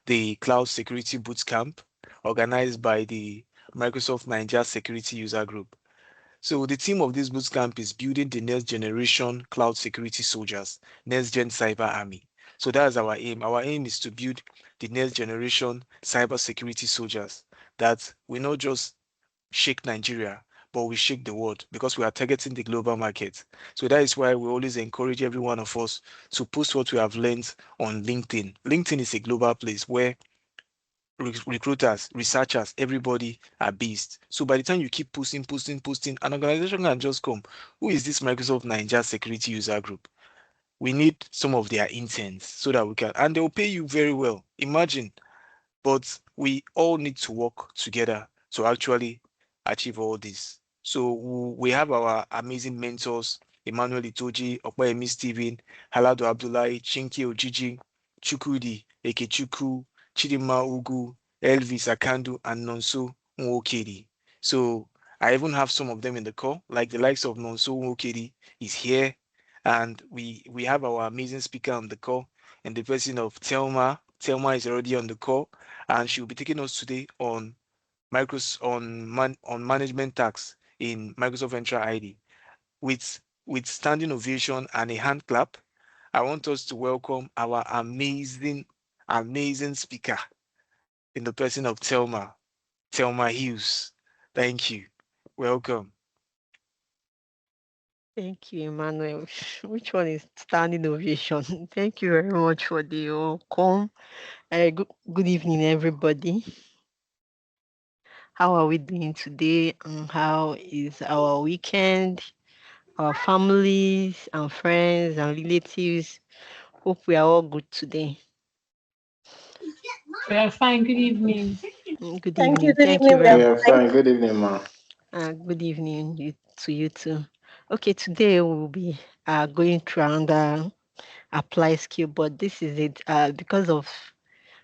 the Cloud Security Bootcamp organized by the Microsoft Naija Security User Group. So the theme of this bootcamp is building the next generation cloud security soldiers, NextGen Cyber Army. So that's our aim. Our aim is to build the next generation cyber security soldiers that will not just shake Nigeria, but we shake the world because we are targeting the global market. So that is why we always encourage every one of us to post what we have learned on LinkedIn. LinkedIn is a global place where recruiters, researchers, everybody are based. So by the time you keep posting, an organization can just come. Who is this Microsoft Naija Security User Group? We need some of their interns so that we can, and they'll pay you very well. Imagine, but we all need to work together to actually achieve all this. So we have our amazing mentors, Emmanuel Itoje, Okoyemi Stephen, Haladu Abdullahi, Chinky Ojiji, Chukwudi, Ekechukwu, Chidinma Ugwu, Elvis Akandu, and Nonso Nwokedi. So I even have some of them in the call, like the likes of Nonso Nwokedi is here. And we have our amazing speaker on the call, and the person of THELMA. THELMA is already on the call, and she will be taking us today on on management tax in Microsoft Entra ID. With standing ovation and a hand clap, I want us to welcome our amazing speaker in the person of Thelma Hughes. Thank you. Welcome. Thank you, Emmanuel. Which one is standing ovation? Thank you very much for the welcome. Good evening, everybody. How are we doing today? And how is our weekend? Our families and friends and relatives. Hope we are all good today. We are fine. Good evening. Good Thank you. evening. Good Thank you evening. We very are much. Yeah, fine. fine. Good evening, ma. Good evening to you too. Okay, today we'll be going through another apply skill, but this is it. Because of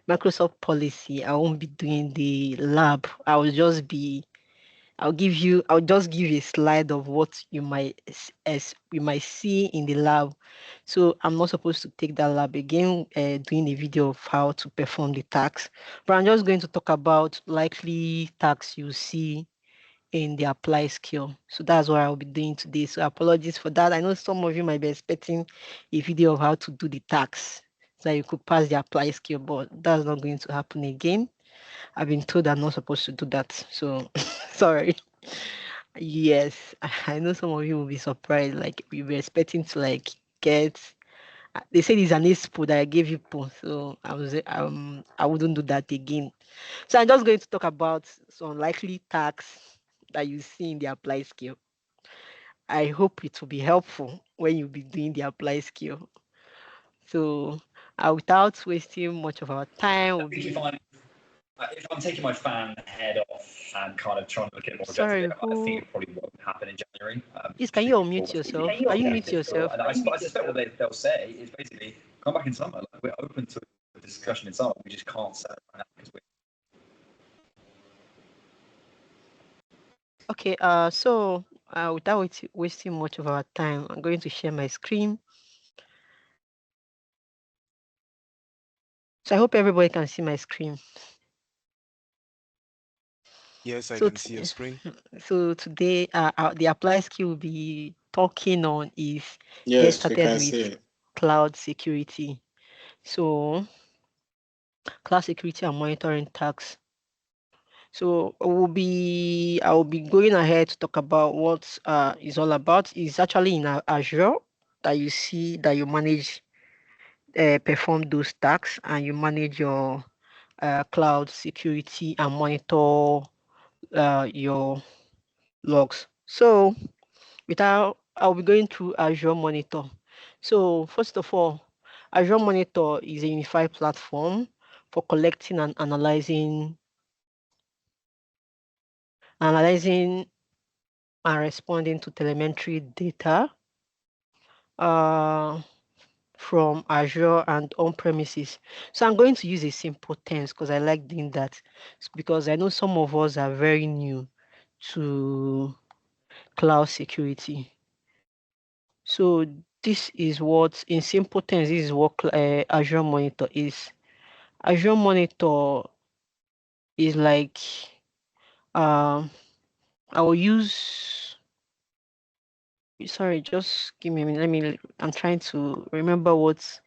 Microsoft policy, I won't be doing the lab. I'll just give you a slide of what you might see in the lab. So I'm not supposed to take that lab again, doing a video of how to perform the task, but I'm just going to talk about likely tasks you see in the apply skill. So that's what I'll be doing today. So apologies for that. I know some of you might be expecting a video of how to do the tasks so that you could pass the apply skill, but that's not going to happen again. I've been told I'm not supposed to do that. So sorry. Yes, I know some of you will be surprised. Like we were expecting to get. They said it's an expo that I gave you, so I wouldn't do that again. So I'm just going to talk about some likely tasks that you see in the apply skill. I hope it will be helpful when you'll be doing the apply skill. So without wasting much of our time, we'll be. If I'm taking my fan head off and kind of trying to look at it more Sorry, objectively, I think it probably won't happen in January. Please, can you unmute yourself? Can you mute yourself? And I suspect what they'll say is basically, come back in summer. Like, we're open to a discussion in summer. We just can't set it right now because we're. Okay, so without wasting much of our time, I'm going to share my screen. So I hope everybody can see my screen. Yes, I can see your screen. So today, the apply skill we'll be talking on is get Yes, we started can see with it. cloud security. So cloud security and monitoring tasks. So I will be going ahead to talk about what is all about. It's actually in Azure that you see that you manage perform those tasks and you manage your cloud security and monitor your logs. So I'll be going through Azure Monitor. So first of all, Azure Monitor is a unified platform for collecting and analyzing and responding to telemetry data uh, from Azure and on-premises. So I'm going to use a simple terms because I like doing that because I know some of us are very new to cloud security. So this is what, in simple terms, this is what Azure Monitor is. Azure Monitor is like, I will use, sorry, just give me a minute. I'm trying to remember what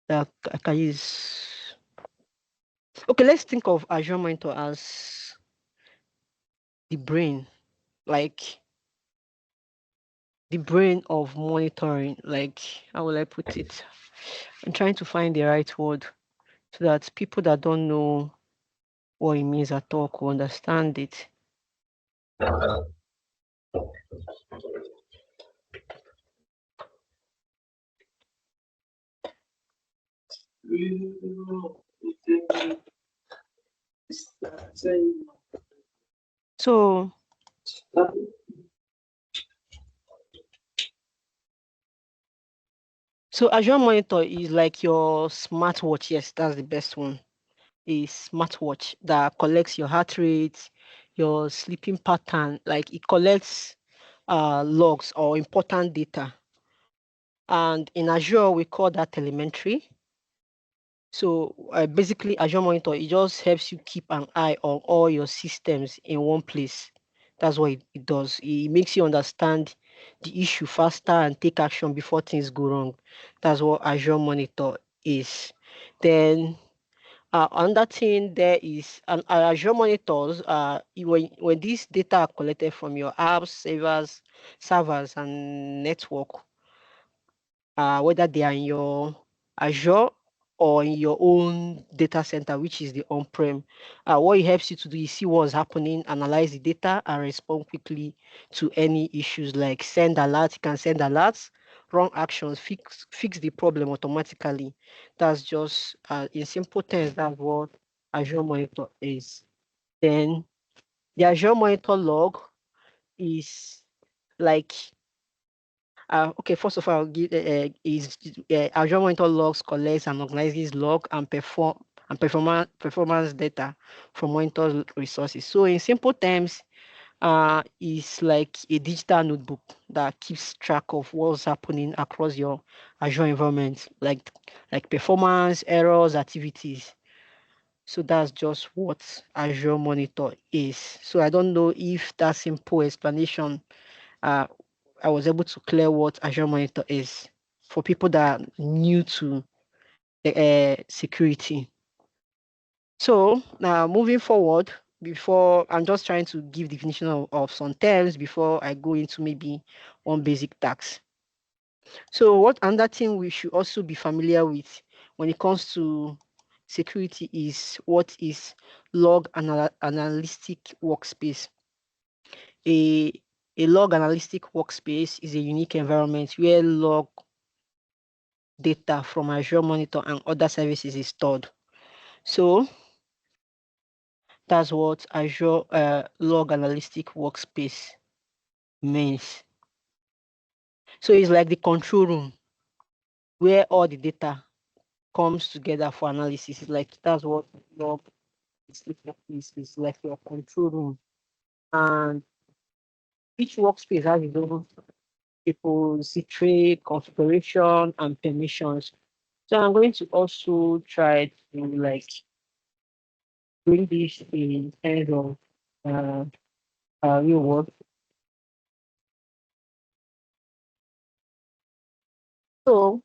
that I can use. Okay, let's think of Azure Monitor as the brain, like the brain of monitoring. Like, how will I put it? I'm trying to find the right word so that people that don't know what it means at all could understand it. So Azure Monitor is like your smartwatch. Yes, that's the best one. A smartwatch that collects your heart rate, your sleeping pattern. Like, it collects logs or important data. And in Azure, we call that telemetry. So basically, Azure Monitor, it just helps you keep an eye on all your systems in one place. That's what it does. It makes you understand the issue faster and take action before things go wrong. That's what Azure Monitor is. Then another thing there is Azure Monitors. When these data are collected from your apps, servers, and network, whether they are in your Azure or in your own data center, which is the on-prem. What it helps you to do is see what's happening, analyze the data, and respond quickly to any issues, like send alerts. You can send alerts, run actions, fix the problem automatically. That's just, in simple terms, that's what Azure Monitor is. Then the Azure Monitor log is like, okay, first of all, Azure Monitor logs, collects and organizes log and performance data from monitor resources. So in simple terms, it's like a digital notebook that keeps track of what's happening across your Azure environment, like performance, errors, activities. So that's just what Azure Monitor is. So I don't know if that simple explanation uh, I was able to clear what Azure Monitor is for people that are new to security. So now moving forward, before I'm just trying to give definition of some terms before I go into maybe one basic task. So what another thing we should also be familiar with when it comes to security is what is log analytic workspace. A log analytic workspace is a unique environment where log data from Azure Monitor and other services is stored. So that's what Azure log analytic workspace means. So it's like the control room where all the data comes together for analysis. It's like, that's what log is like, your control room. And each workspace has its own repository, configuration, and permissions. So I'm going to also try to like bring this in terms of real world. So,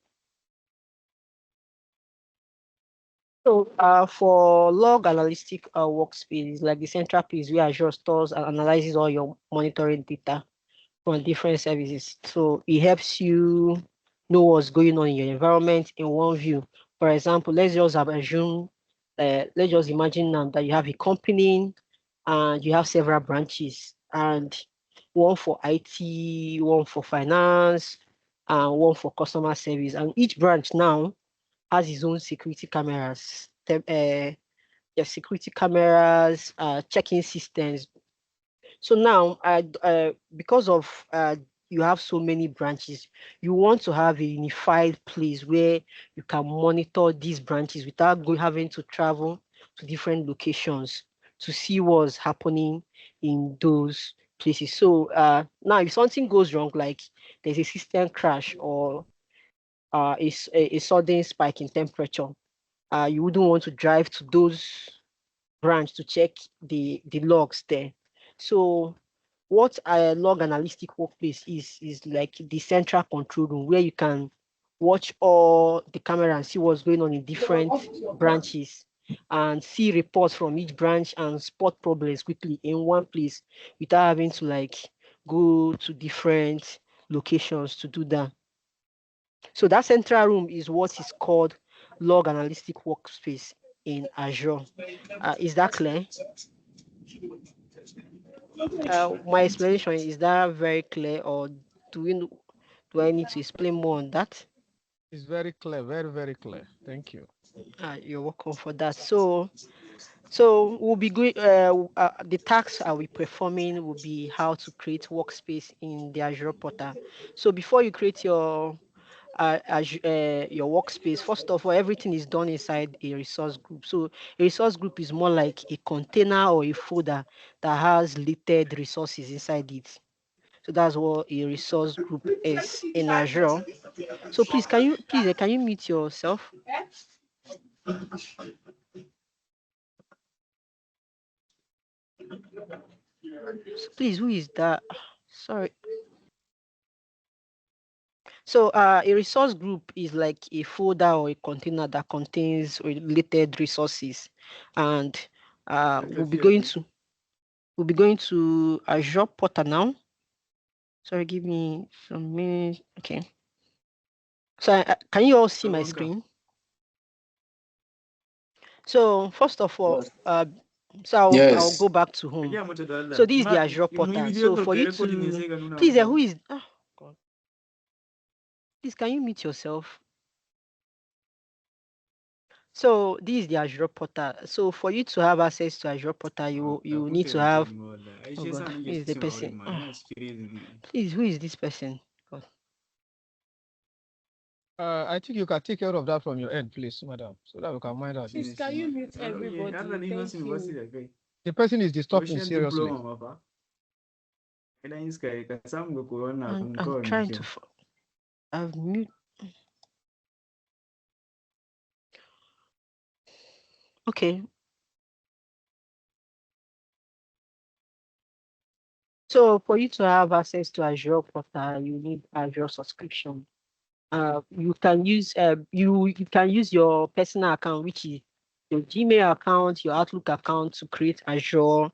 for log analytic workspace, like the central place where Azure stores and analyzes all your monitoring data from different services. So it helps you know what's going on in your environment in one view. For example, let's just assume, let's just imagine now that you have a company and you have several branches, and one for IT, one for finance, and one for customer service. And each branch now has its own security cameras, security cameras, checking systems. So now, because of you have so many branches, you want to have a unified place where you can monitor these branches without having to travel to different locations to see what's happening in those places. So now, if something goes wrong, like there's a system crash or a sudden spike in temperature, you wouldn't want to drive to those branch to check the logs there. So what a log analytic workplace is like the central control room where you can watch all the camera and see what's going on in different branches and see reports from each branch and spot problems quickly in one place without having to like go to different locations to do that. So that central room is what is called log analytic workspace in Azure. Is that clear? My explanation, is that very clear, or do I need to explain more on that? It's very clear, very, very clear. Thank you. You're welcome for that. So we'll be going. The tasks I will be performing will be how to create workspace in the Azure portal. So before you create your workspace, first of all, everything is done inside a resource group. So a resource group is more like a container or a folder that has listed resources inside it. So that's what a resource group is in Azure. So please, can you mute yourself? So please, who is that? Sorry. So a resource group is like a folder or a container that contains related resources, and we'll be going to Azure portal now. Sorry, give me some minutes. Okay. So can you all see my screen? So first of all, I'll go back to home. So this is the Azure portal. So for you to please, who is? Oh God. Please, can you mute yourself? So this is the Azure portal. So for you to have access to Azure portal, you need to have. Oh God, who is the person? Oh, please, who is this person? God. I think you can take care of that from your end, please, madam, so that we can mind out. Please, can you mute everybody? Thank you. The person is disturbing seriously. I'm trying to. I've mute. Okay. So for you to have access to Azure portal, you need Azure subscription. You can use you can use your personal account, which is your Gmail account, your Outlook account, to create Azure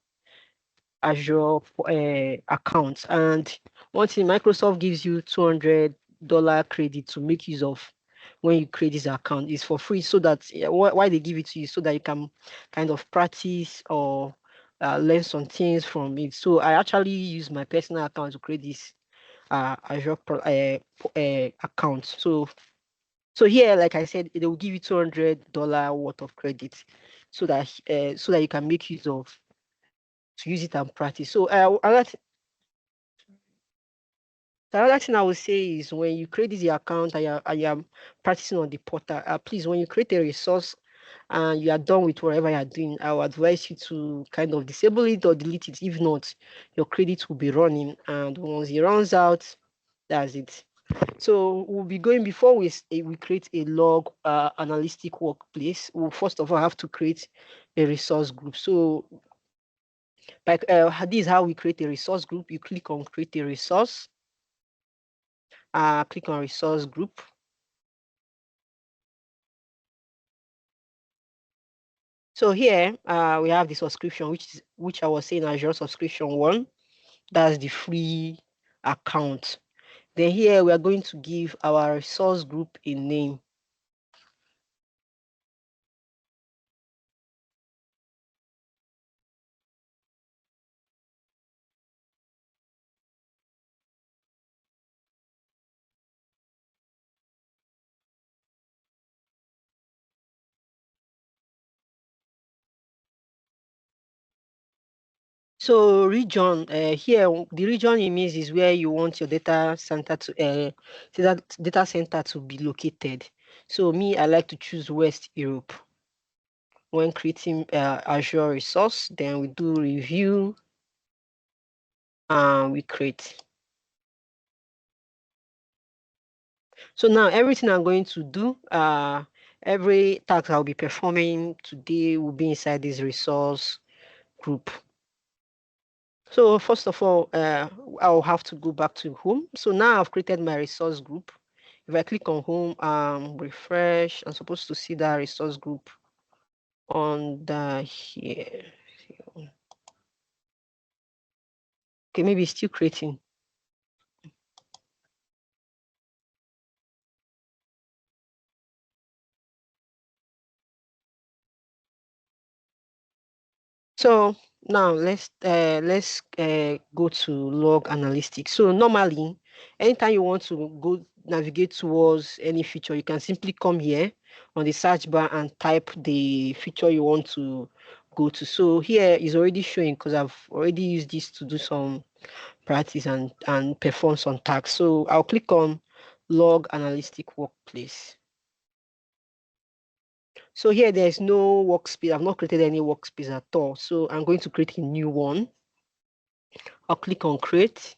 accounts. And one thing, Microsoft gives you $200 credit to make use of when you create this account. It's for free, so that why they give it to you, so that you can kind of practice or learn some things from it. So I actually use my personal account to create this Azure account. So here, like I said, they will give you $200 worth of credit, so that you can make use of to use it and practice. So the other thing I would say is, when you create this account and you are practicing on the portal, please, when you create a resource and you are done with whatever you are doing, I would advise you to kind of disable it or delete it. If not, your credit will be running, and once it runs out, that's it. So we'll be going, before we create a log analytic workplace, we'll first of all have to create a resource group. So like this is how we create a resource group. You click on create a resource, click on resource group. So here we have the subscription, which I was saying, Azure subscription 1. That's the free account. Then here we are going to give our resource group a name. So region, here the region it means is where you want your data center to be located. So me, I like to choose West Europe. When creating Azure resource, then we do review and we create. So now everything I'm going to do, every task I'll be performing today will be inside this resource group. So first of all, I'll have to go back to home. So now I've created my resource group. If I click on home, refresh, I'm supposed to see that resource group on the here. Okay, maybe it's still creating. So now let's go to log analytics. So normally, anytime you want to go navigate towards any feature, you can simply come here on the search bar and type the feature you want to go to. So here is already showing because I've already used this to do some practice and perform some tasks. So I'll click on log analytic workplace. So here there's no workspace. I've not created any workspace at all. So I'm going to create a new one. I'll click on create.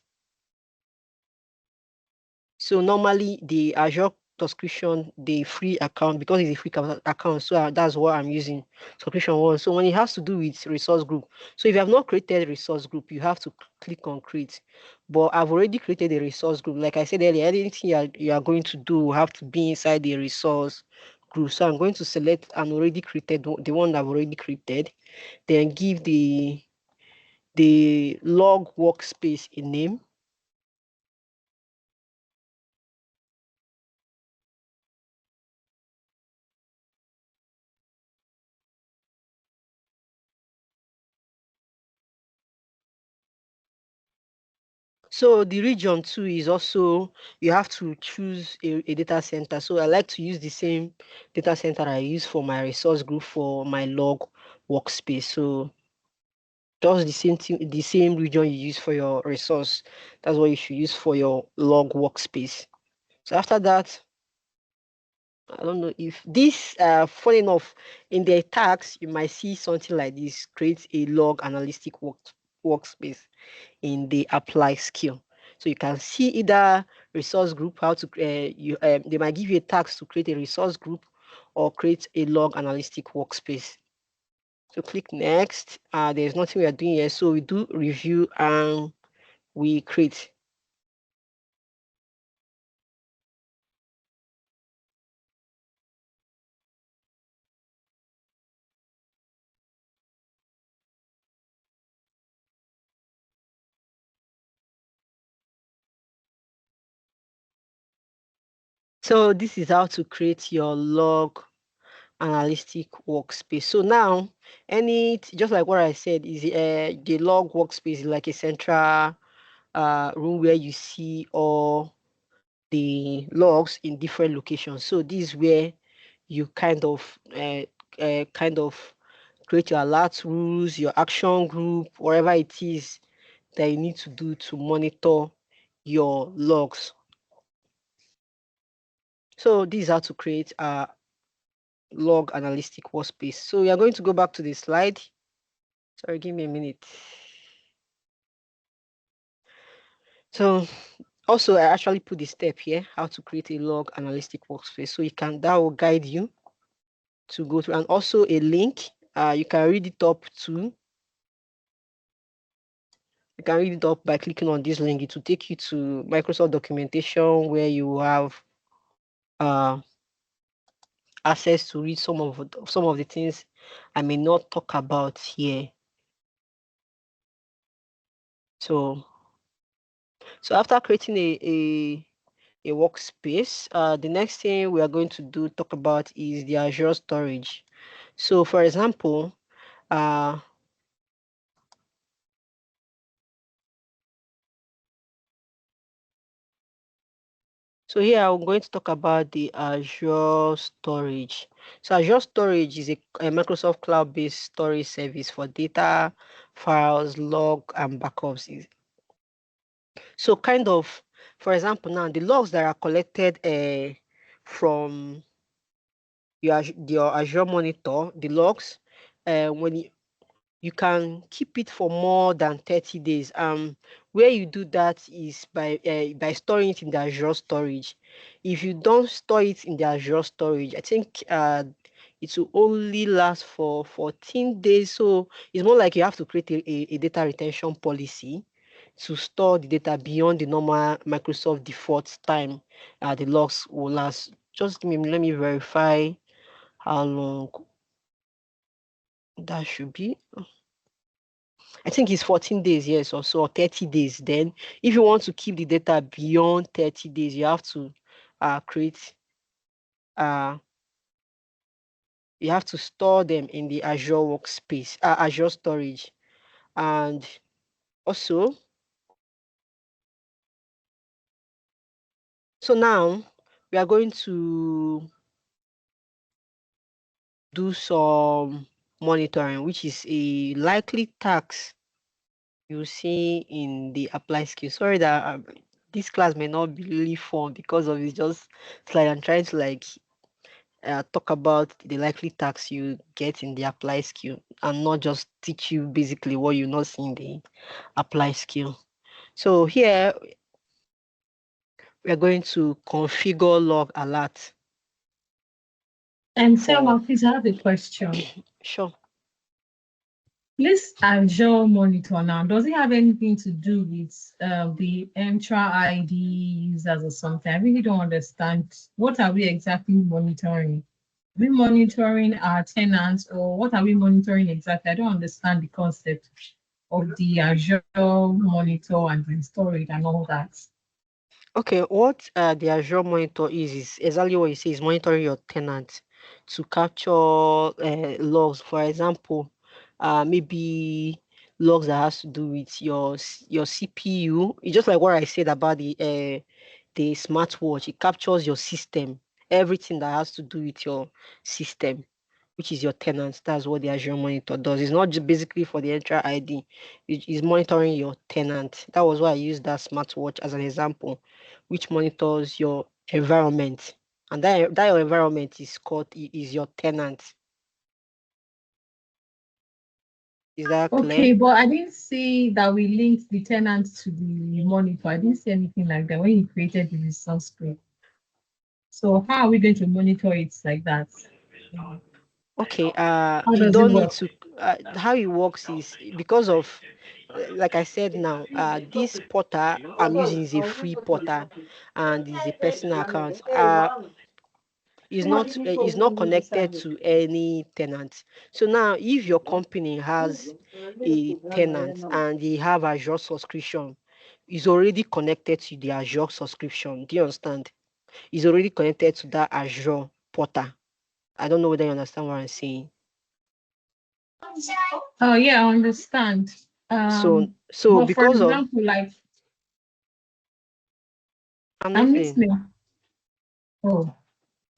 So normally the Azure subscription, the free account, because it's a free account, so that's what I'm using, subscription one. So when it has to do with resource group, so if you have not created resource group, you have to click on create. But I've already created a resource group. Like I said earlier, anything you are going to do will have to be inside the resource group. So I'm going to select an already created, the one I've already created, then give the log workspace a name. So the region too is also, you have to choose a data center. So I like to use the same data center I use for my resource group for my log workspace. So just the same thing, the same region you use for your resource, that's what you should use for your log workspace. So after that, I don't know if this, funny enough, in the tags, you might see something like this, create a log analytic workspace in the apply skill. So you can see either resource group, how to they might give you a task to create a resource group or create a log analytic workspace. So click next. There's nothing we are doing here. So we do review and we create. So this is how to create your log analytic workspace. So now, just like what I said, is the log workspace is like a central room where you see all the logs in different locations. So this is where you kind of create your alert rules, your action group, whatever it is that you need to do to monitor your logs. So this is how to create a log analytic workspace. So we are going to go back to the slide. Sorry, give me a minute. So also I actually put the step here, how to create a log analytic workspace. So that will guide you to go through, and also a link. You can read it up too. You can read it up by clicking on this link. It will take you to Microsoft documentation where you have access to read some of the things I may not talk about here. So after creating a workspace, the next thing we are going to talk about is the Azure storage. So for example, so here I'm going to talk about the Azure storage. So Azure storage is a Microsoft cloud-based storage service for data, files, log, and backups. So kind of, for example, now the logs that are collected from your Azure monitor, the logs, when you can keep it for more than 30 days. Where you do that is by storing it in the Azure storage. If you don't store it in the Azure storage, I think it will only last for 14 days. So it's more like you have to create a data retention policy to store the data beyond the normal Microsoft default time. The logs will last. Just let me verify how long that should be. I think it's 14 days, yes, or so, or 30 days. Then, if you want to keep the data beyond 30 days, you have to create, you have to store them in the Azure workspace, Azure storage. And also, so now we are going to do some monitoring, which is a likely task you see in the apply skill. Sorry that this class may not be really fun because of it's just like I'm trying to like talk about the likely tasks you get in the apply skill and not just teach you basically what you not see in the apply skill. So here we're going to configure log alert. And Selma, please, I have a question. Sure. This Azure monitor now, does it have anything to do with the Entra ID users or something? I really don't understand. What are we exactly monitoring? Are we monitoring our tenants, or what are we monitoring exactly? I don't understand the concept of the Azure monitor and the storage and all that. Okay, what the Azure monitor is exactly what you say, is monitoring your tenant to capture logs. For example, maybe logs that has to do with your CPU. It's just like what I said about the smartwatch. It captures your system, everything that has to do with your system, which is your tenants. That's what the Azure monitor does. It's not just basically for the Entra ID. It is monitoring your tenant. That was why I used that smartwatch as an example, which monitors your environment. And that your environment is your tenant. Is that clear? Okay, but I didn't see that we linked the tenant to the monitor. I didn't see anything like that when you created the resource group. So how are we going to monitor it like that? Okay, How you does it don't need work? to, how it works is because of, like I said now, this portal I'm using is a free portal and is a personal account. Is not connected to any tenant. So now if your company has a tenant and they have Azure subscription, is already connected to the Azure subscription. Do you understand? Is already connected to that Azure portal. I don't know whether you understand what I'm saying. Oh yeah, I understand. So But for because of, example, like I'm I'm listening. listening. Oh,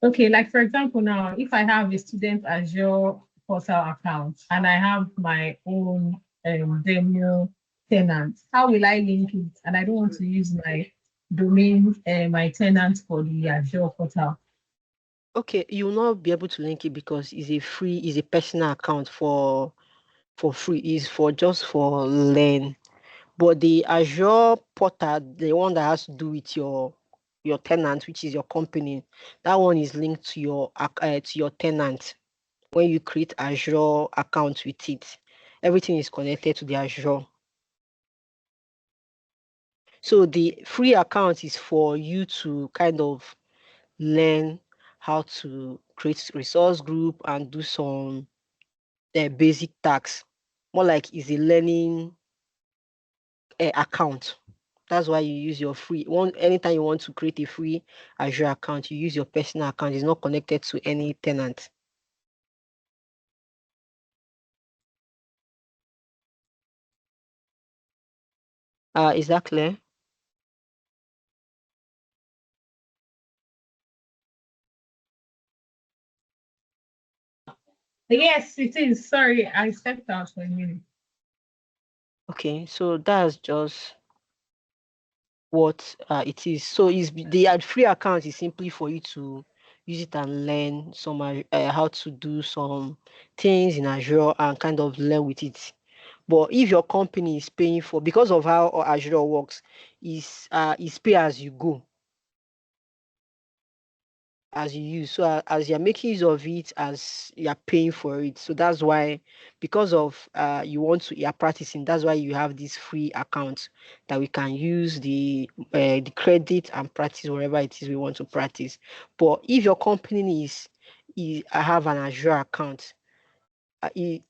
okay. Like for example, now if I have a student Azure portal account and I have my own demo tenant, how will I link it? And I don't want to use my domain, my tenant for the Azure portal. Okay, you will not be able to link it because it's a personal account for free, is for just for learn. But the Azure portal, the one that has to do with your tenant, which is your company, that one is linked to your tenant. When you create Azure account with it, everything is connected to the Azure. So the free account is for you to kind of learn how to create resource group and do some basic tasks. More like is a learning account. That's why you use your free one. Anytime you want to create a free Azure account, you use your personal account. It's not connected to any tenant. Is that clear? Yes, it is. Sorry, I stepped out for a minute. Okay, so that's just what it is. So is the free account is simply for you to use it and learn some how to do some things in Azure and kind of learn with it. But if your company is paying for, because of how Azure works, is pay as you go, as you use. So as you're making use of it, as you're paying for it. So that's why, because of you're practicing, that's why you have this free account that we can use the credit and practice wherever it is we want to practice. But if your company is I have an Azure account,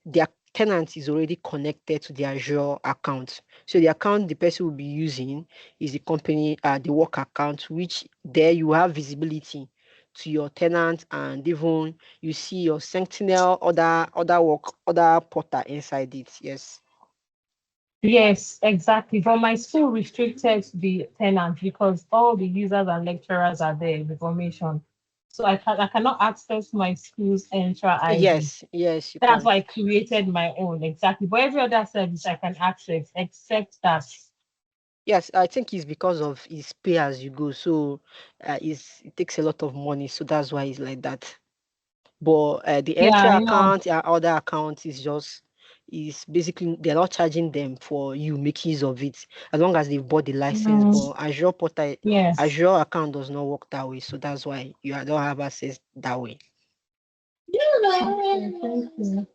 their tenant is already connected to the Azure account. So the account the person will be using is the company, the work account, which there you have visibility to your tenant, and even you see your Sentinel, other portal inside it. Yes. Yes, exactly. But my school restricted the tenant because all the users and lecturers are there, information. So I cannot access my school's Entra ID. Yes, you That's can. why I created my own, exactly. But every other service I can access except that. Yes, I think it's because of it's pay as you go. So it takes a lot of money. So that's why it's like that. But the Yeah, entry I know. account and other account is basically they're not charging them for you making use of it as long as they've bought the license. Mm, But Azure portal, yes. Azure account does not work that way. So that's why don't have access that way. Okay, thank you.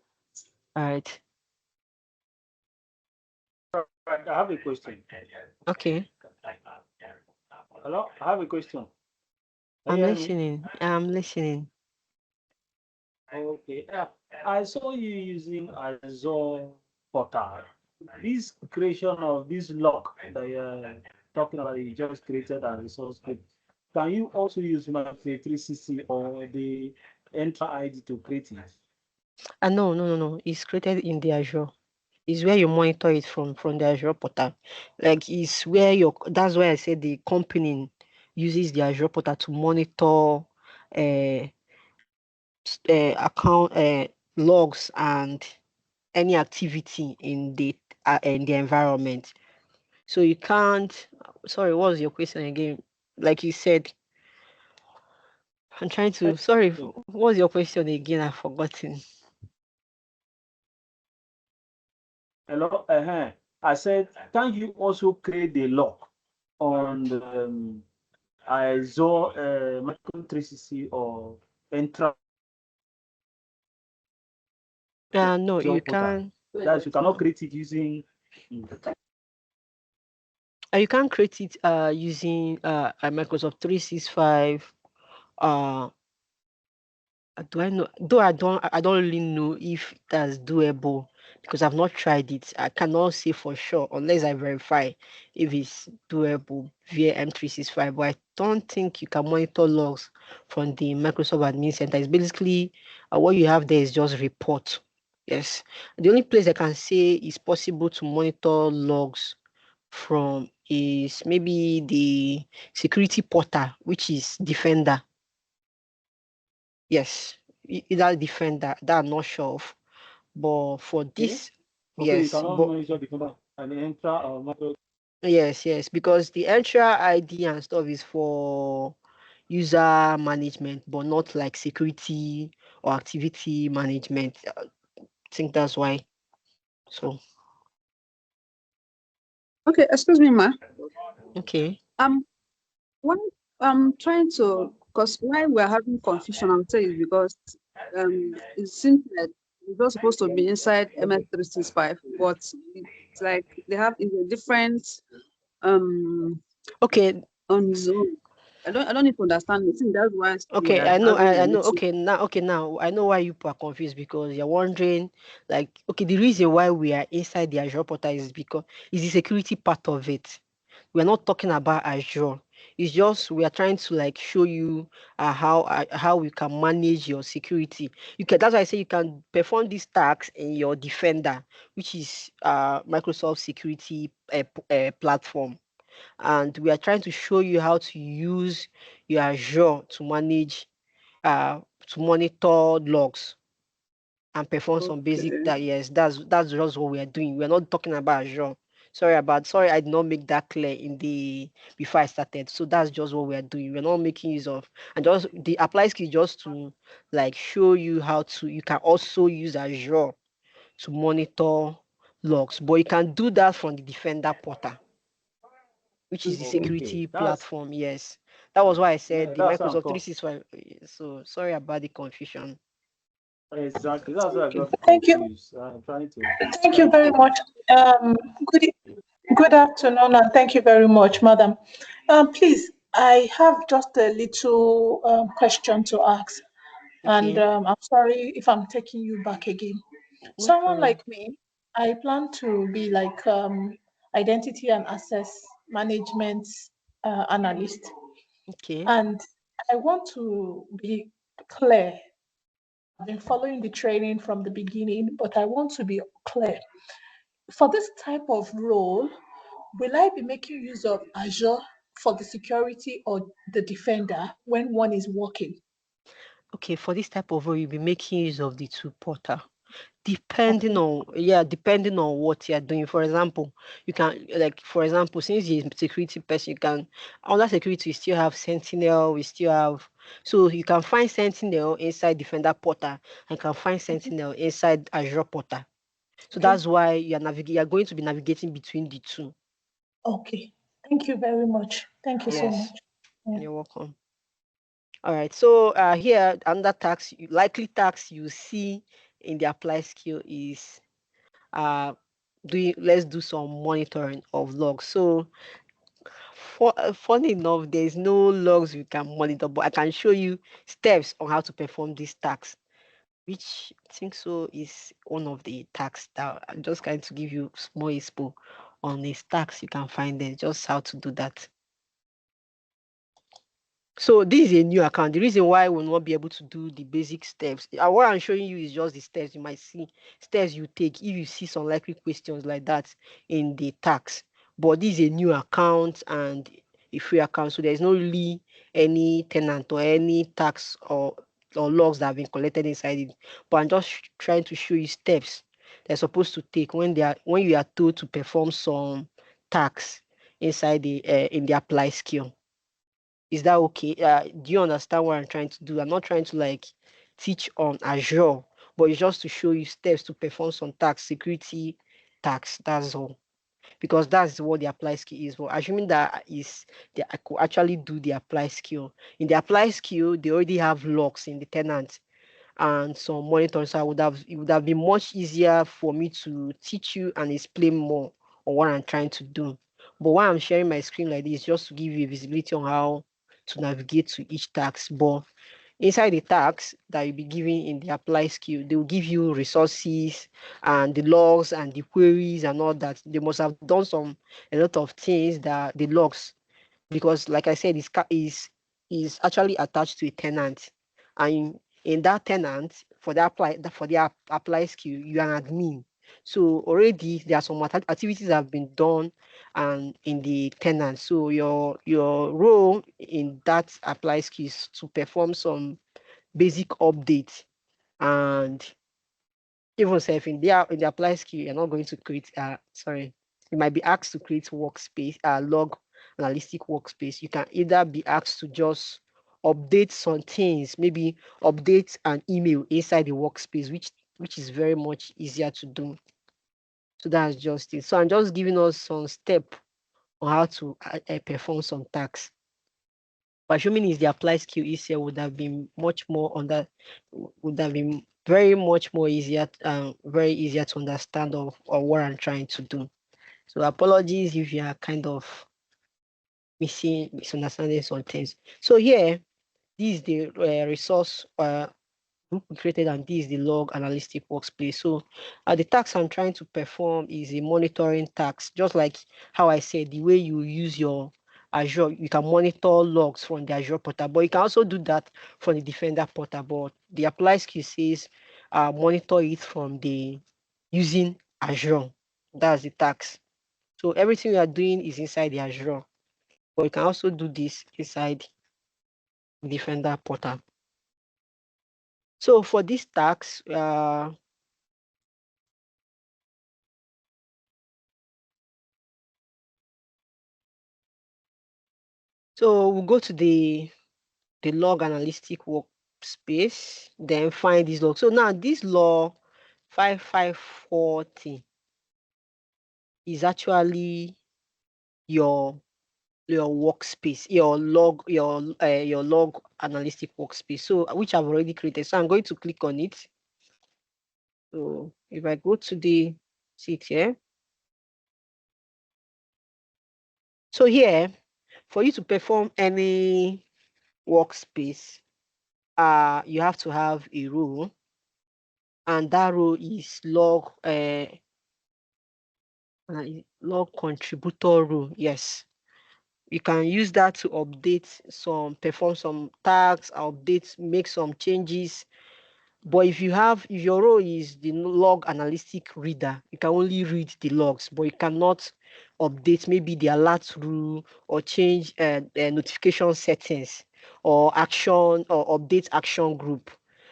All right. Right, I have a question. Okay. Hello, I have a question. Can I'm you hear me? listening. I'm listening. Okay. Yeah, I saw you using Azure portal. This creation of this lock that you're talking about, you just created as resource script. Can you also use my 360 or the Entra ID to create it? No. It's created in the Azure. Is where you monitor it from the Azure portal. Like it's where that's why I said the company uses the Azure portal to monitor uh, account logs and any activity in the environment. So you can't. Sorry, what was your question again? Like you said, I'm trying to. Sorry, what was your question again? I've forgotten. Hello, I said, can you also create the lock on the Azure Micro 360 or Entra No, Azure you portal? can. That you cannot create it using. You can create it using a Microsoft 365. Uh, do I know? Though I don't really know if that's doable because I've not tried it. I cannot say for sure unless I verify if it's doable via M365. But I don't think you can monitor logs from the Microsoft Admin Center. It's basically what you have there is just report. Yes, the only place I can say is possible to monitor logs from is maybe the security portal, which is Defender. Yes, either Defender that I'm not sure of. But for Okay. this, Okay, you yes, cannot but monitor the computer and Entra or Micro. yes, because the Entra ID and stuff is for user management, but not like security or activity management. I think that's why. So, Okay, excuse me, ma. okay. What I'm trying to, because why we're having confusion, I'll tell you, because it seems like we're not supposed to be inside MS365, but it's like they have is a different Okay, on zone. I don't need to understand. I think that's why okay, we're I know, having a I know. little. Okay, now I know why you people are confused because you're wondering, like, okay, the reason why we are inside the Azure portal is because it's the security part of it. We're not talking about Azure. It's just we are trying to like show you how we can manage your security. You can That's why I say you can perform these tasks in your Defender, which is Microsoft security platform, and we are trying to show you how to use your Azure to manage to monitor logs and perform some basic Okay. that. Yes, that's just what we are doing. We're not talking about Azure. Sorry, I did not make that clear in the before I started. So that's just what we are doing. We're not making use of, and just the apply skill just to like show you how to. You can also use Azure to monitor logs, but you can do that from the Defender portal, which is the Okay. security Okay, that's platform. Yes, that was why I said yeah, the that's how I'm Microsoft talking. 365. So sorry about the confusion. Exactly. That's why I Okay. got Thank you. confused. I'm Thank you trying very to much. Good, good afternoon, and thank you very much, madam. Please, I have just a little question to ask, and Okay, I'm sorry if I'm taking you back again. no Someone problem. like me, I plan to be like identity and access management analyst, Okay. and I want to be clear. I've been following the training from the beginning, but I want to be clear. For this type of role, will I be making use of Azure for the security or the defender when one is working? Okay, for this type of role, you'll be making use of the two portal. Depending Okay. on, yeah, depending on what you're doing. For example, you can, like, for example, since you're a security person, you can, under security, you still have Sentinel, we still have, so you can find Sentinel inside Defender portal and can find Sentinel inside Azure portal. So Okay. that's why you're going to be navigating between the two. Okay. Thank you very much. Thank you so Yes, much. Yeah. you're welcome. All right, so here under tax, likely tax you see in the apply skill is uh let's do some monitoring of logs. So funny enough, there's no logs you can monitor, but I can show you steps on how to perform this task, which I think so is one of the tasks that I'm just going to give you small expo on this task. You can find there just how to do that. So this is a new account. The reason why we'll not be able to do the basic steps, what I'm showing you is just the steps. You might see steps you take if you see some likely questions like that in the tax. But this is a new account and a free account, so there's not really any tenant or any tax or logs that have been collected inside it. But I'm just trying to show you steps they're supposed to take when you are told to perform some tax inside the in the apply skill. Is that okay? Do you understand what I'm trying to do? I'm not trying to like teach on Azure, but it's just to show you steps to perform some tax, security tax. That's all. Because that's what the apply skill is. But assuming that is I could actually do the apply skill. In the apply skill, they already have logs in the tenant and some monitoring. So it would have been much easier for me to teach you and explain more on what I'm trying to do. But why I'm sharing my screen like this, just to give you visibility on how to navigate to each task. But inside the task that you'll be given in the apply skill, they will give you resources and the logs and the queries and all that. They must have done a lot of things that the logs, because like I said, is actually attached to a tenant, and in that tenant for the apply skill, you are an admin. So already there are some activities that have been done and in the tenant. So your role in that apply skill is to perform some basic updates, and even self in the apply skill, you're not going to create sorry, you might be asked to create workspace, log analytic workspace. You can either be asked to just update some things, maybe update an email inside the workspace, which is very much easier to do. So that's just it. So I'm just giving us some step on how to perform some tasks. But assuming is the apply skill easier, would have been much more on that, would have been very much more easier, very easier to understand of what I'm trying to do. So apologies if you are kind of misunderstanding some things. So here, this is the resource group we created, and this is the log analytic workspace. So the task I'm trying to perform is a monitoring task, just like how I said, the way you use your Azure, you can monitor logs from the Azure portal, but you can also do that from the Defender portal. But the apply skill says monitor it from the using Azure. That's the task. So everything we are doing is inside the Azure, but you can also do this inside Defender portal. So for this task, So we'll go to the log analytic workspace, then find this log. So now this log 5540 is actually your workspace, your log analytic workspace. So which I've already created. So I'm going to click on it. So if I go to the seat here, so here for you to perform any workspace, you have to have a role, and that role is log contributor role. Yes, you can use that to perform some tasks, make some changes. But if your role is the log analytic reader, you can only read the logs, but you cannot update maybe the alert rule or change notification settings or action or update action group.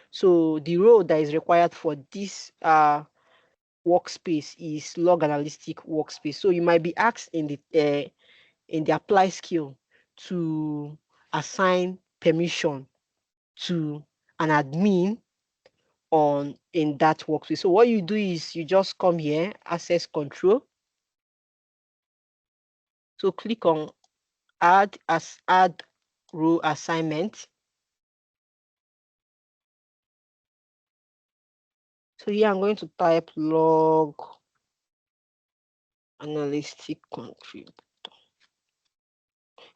So the role that is required for this workspace is log analytic workspace. So you might be asked in the apply skill to assign permission to an admin in that workspace. So what you do is you just come here, access control. So click on add role assignment. So here I'm going to type log analytic contributor.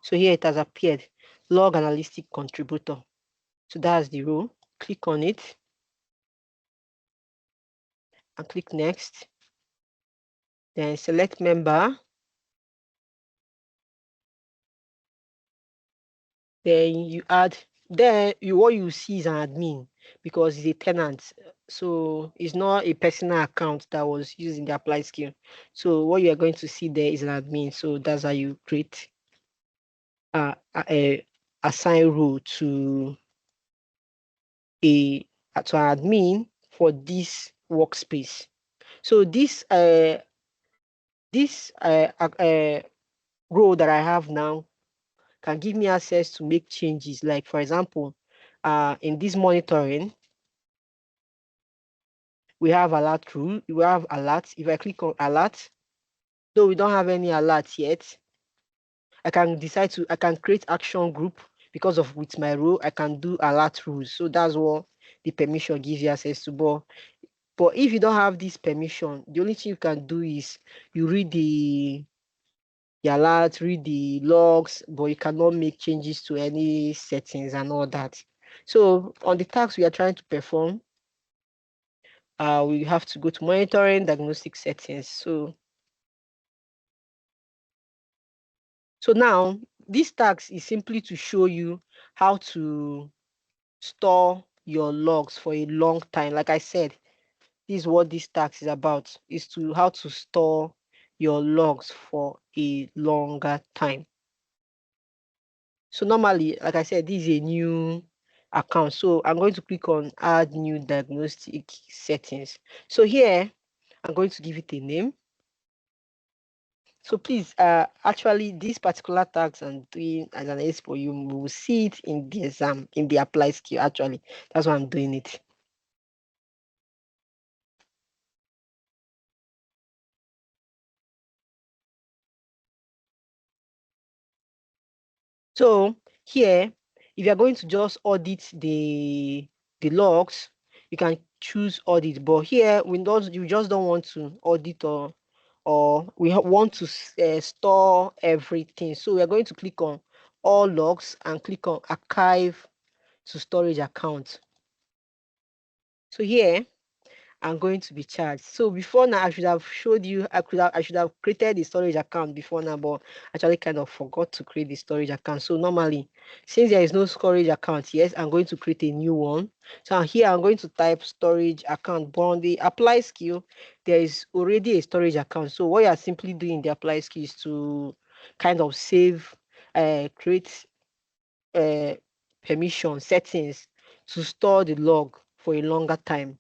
So here it has appeared, log analytic contributor. So that's the role. Click on it and click next. Then select member. Then you add, what you see is an admin because it's a tenant. So it's not a personal account that was used in the apply skill. So what you are going to see there is an admin. So that's how you create a assign role to an admin for this workspace. So this role that I have now can give me access to make changes. Like for example, in this monitoring, we have alert rule. We have alert. If I click on alert, though we don't have any alert yet, I can create action group because of with my role, I can do alert rules. So that's what the permission gives you access to. But if you don't have this permission, the only thing you can do is you read the alert, read the logs, but you cannot make changes to any settings and all that. So on the tasks we are trying to perform, we have to go to monitoring, diagnostic settings. So now this task is simply to show you how to store your logs for a long time. Like I said, this is what this task is about, is to how to store your logs for a longer time. So normally, like I said, this is a new account. So I'm going to click on add new diagnostic settings. So here, I'm going to give it a name. So please, actually, this particular task I'm doing as an expo, you will see it in the exam, in the apply skill, actually. That's why I'm doing it. So here, if you're going to just audit the logs, you can choose audit. But here, you just don't want to audit or we want to store everything. So we are going to click on all logs and click on archive to storage account. So here, I'm going to be charged. So before now, I should have showed you, I should have created the storage account before now, but actually kind of forgot to create the storage account. So normally, since there is no storage account, yes, I'm going to create a new one. So here I'm going to type storage account, but on the apply skill, there is already a storage account. So what you are simply doing in the apply skill is to kind of save, create permission settings to store the log for a longer time,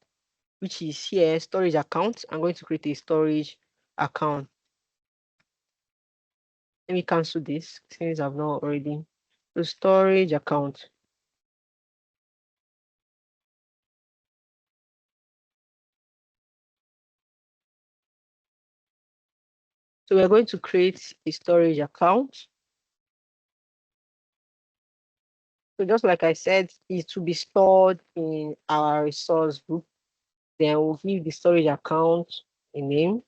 which is here, storage account. I'm going to create a storage account. Let me cancel this since I've not already to storage account. So we're going to create a storage account. So just like I said, it will be stored in our resource group. Then we'll give the storage account a name.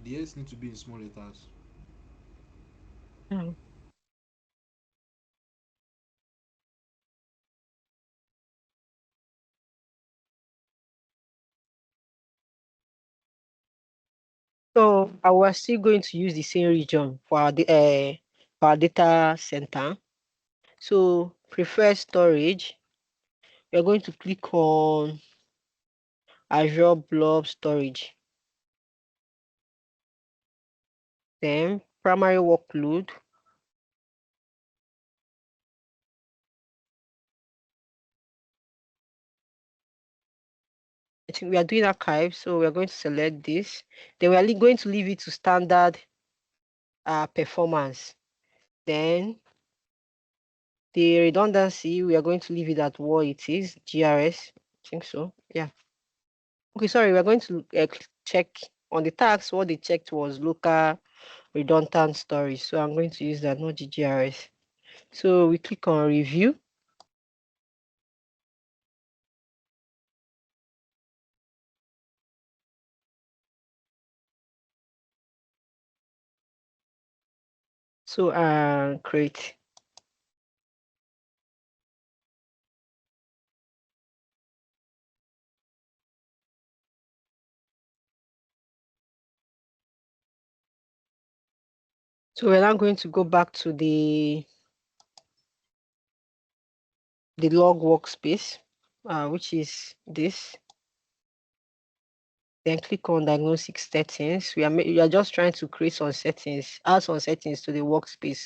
The S need to be in small letters. Mm. So I was still going to use the same region for our data center. So prefer storage. We're going to click on Azure Blob Storage. Then primary workload. I think we are doing archive, so we are going to select this. Then we are going to leave it to standard performance. Then the redundancy, we are going to leave it at what it is, GRS. I think so. Yeah. Okay, sorry, we're going to check on the tags. What they checked was local redundant storage. So I'm going to use that, not GRS. So we click on review. So create. So we're now going to go back to the log workspace, which is this. Then click on diagnostic settings. We are just trying to create some settings, add some settings to the workspace.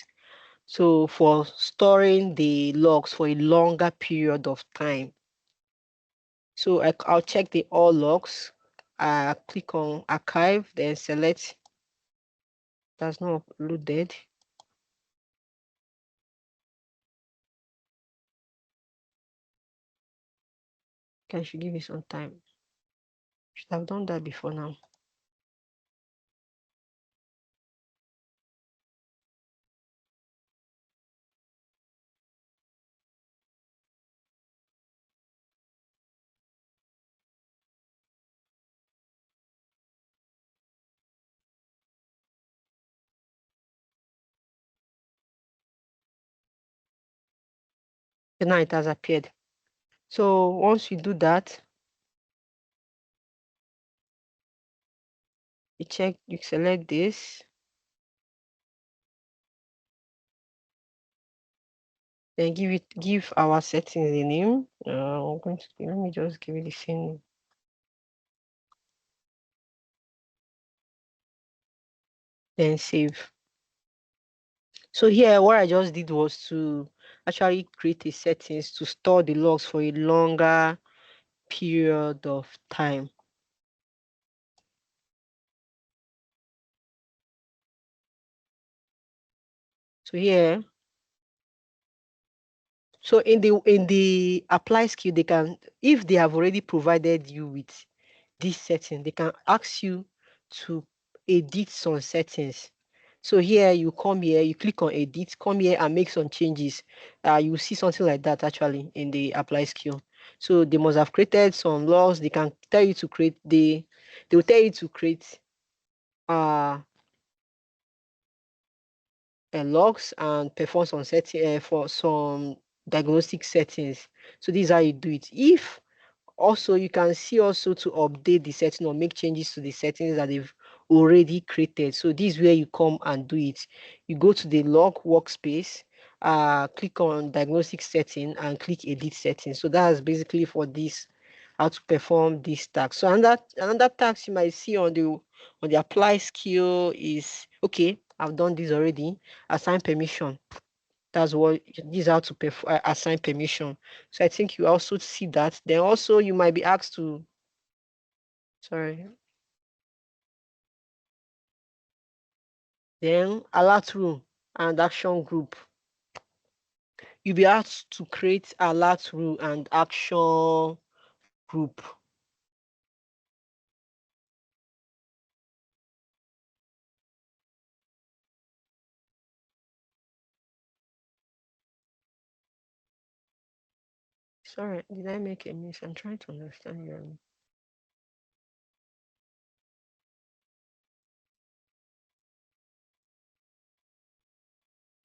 So for storing the logs for a longer period of time. So I'll check the all logs. Click on archive, then select that's not uploaded. I should give it some time. Should have done that before now. So now it has appeared. So once you do that, you select this. Then give our settings a name. I'm going to let me just give it the same name. Then save. So here, what I just did was to actually create a settings to store the logs for a longer period of time. So here, so in the apply skill, they can, if they have already provided you with this setting, they can ask you to edit some settings. So here you come here, you click on edit, come here and make some changes. You will see something like that actually in the apply skill. So they must have created some laws. They can tell you to create they will tell you to create logs and perform some setting for some diagnostic settings. So this is how you do it. If also you can see also to update the setting or make changes to the settings that they've already created. So this is where you come and do it. You go to the log workspace, click on diagnostic setting and click edit setting. So that's basically for this, how to perform this task. So another task you might see on the apply skill is, okay, I've done this already. Assign permission. That's what this is, how to assign permission. So I think you also see that. Then also you might be asked to, sorry. Then alert room and action group. You'll be asked to create alert room and action group. Sorry, did I make a miss? I'm trying to understand you.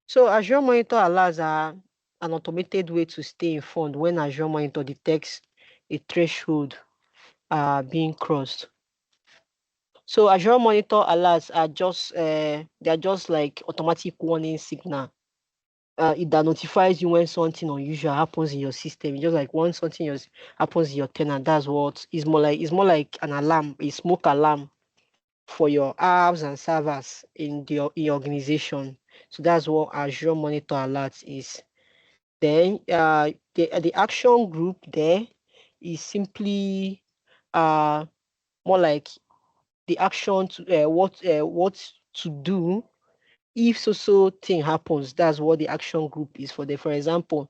So Azure Monitor alerts are an automated way to stay informed when Azure Monitor detects a threshold being crossed. So Azure Monitor alerts are just they're just like automatic warning signal. It that notifies you when something unusual happens in your system. It's just like when something happens in your tenant. That's what is more like. It's more like an alarm, a smoke alarm for your apps and servers in your organization. So that's what Azure Monitor Alerts is. Then the action group there is simply more like the action to what to do if so thing happens. That's what the action group is for. For example,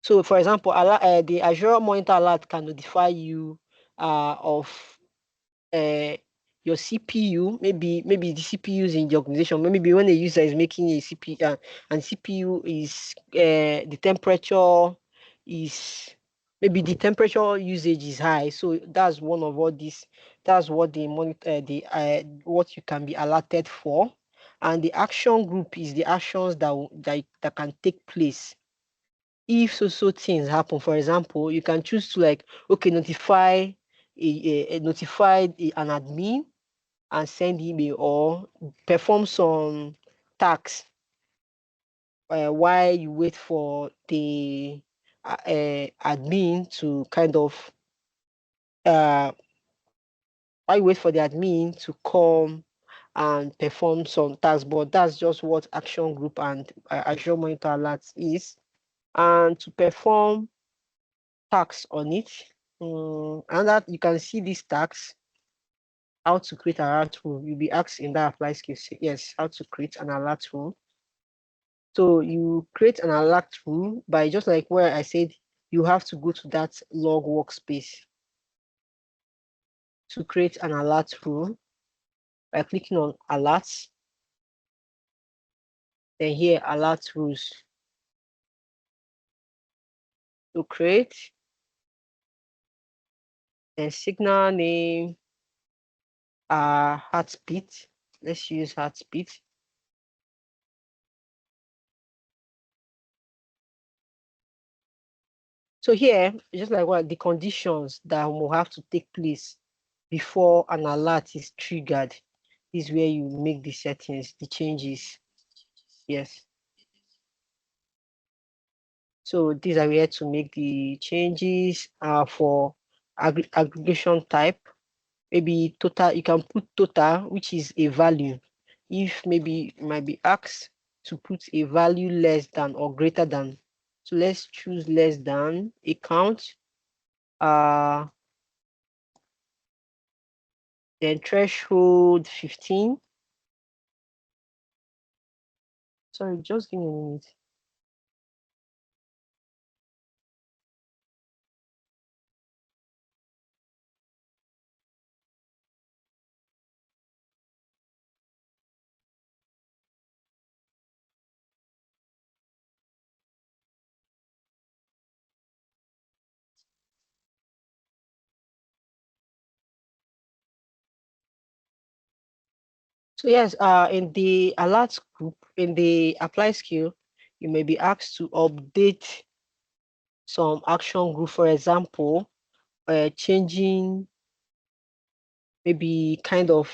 so for example, the Azure Monitor Alert can notify you of your CPU, maybe the CPUs in the organization, maybe when a user is making a CPU and CPU is the temperature is, maybe the temperature usage is high. So that's one of all this. That's what the monitor, what you can be alerted for. And the action group is the actions that can take place if so things happen. For example, you can choose to like, okay, notify an admin and send email, or perform some tasks while you wait for the admin to kind of while you wait for the admin to come and perform some tasks. But that's just what action group and Azure Monitor Alerts is. And to perform tasks on it, and that you can see these tasks, how to create an alert rule. You'll be asked in that apply skill. Yes, how to create an alert rule. So you create an alert rule by just like where I said, you have to go to that log workspace to create an alert rule by clicking on alerts. Then here, alert rules. To create, then signal name, heartbeat. Let's use heartbeat. So here, just like what the conditions that will have to take place before an alert is triggered, is where you make the settings, the changes. Yes. So these are where to make the changes for aggregation type. Maybe total, you can put total, which is a value. If maybe you might be asked to put a value less than or greater than. So let's choose less than a count. Then threshold 15. Sorry, just give me a minute. So yes, in the alert group, in the apply skill, you may be asked to update some action group. For example, changing, maybe kind of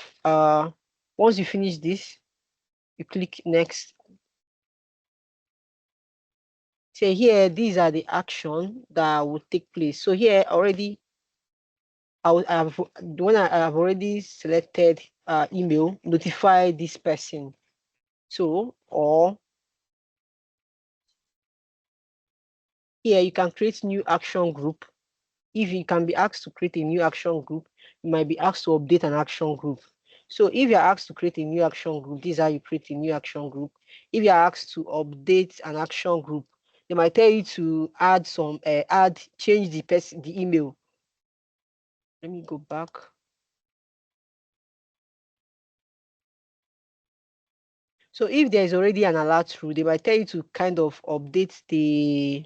once you finish this, you click next. Say here, these are the action that will take place. So here already, have when I have already selected email, notify this person. So, or here you can create new action group. If you can be asked to create a new action group, you might be asked to update an action group. So if you're asked to create a new action group, this is how you create a new action group. If you're asked to update an action group, they might tell you to add some, change the email. Let me go back. So if there's already an alert rule, they might tell you to kind of update the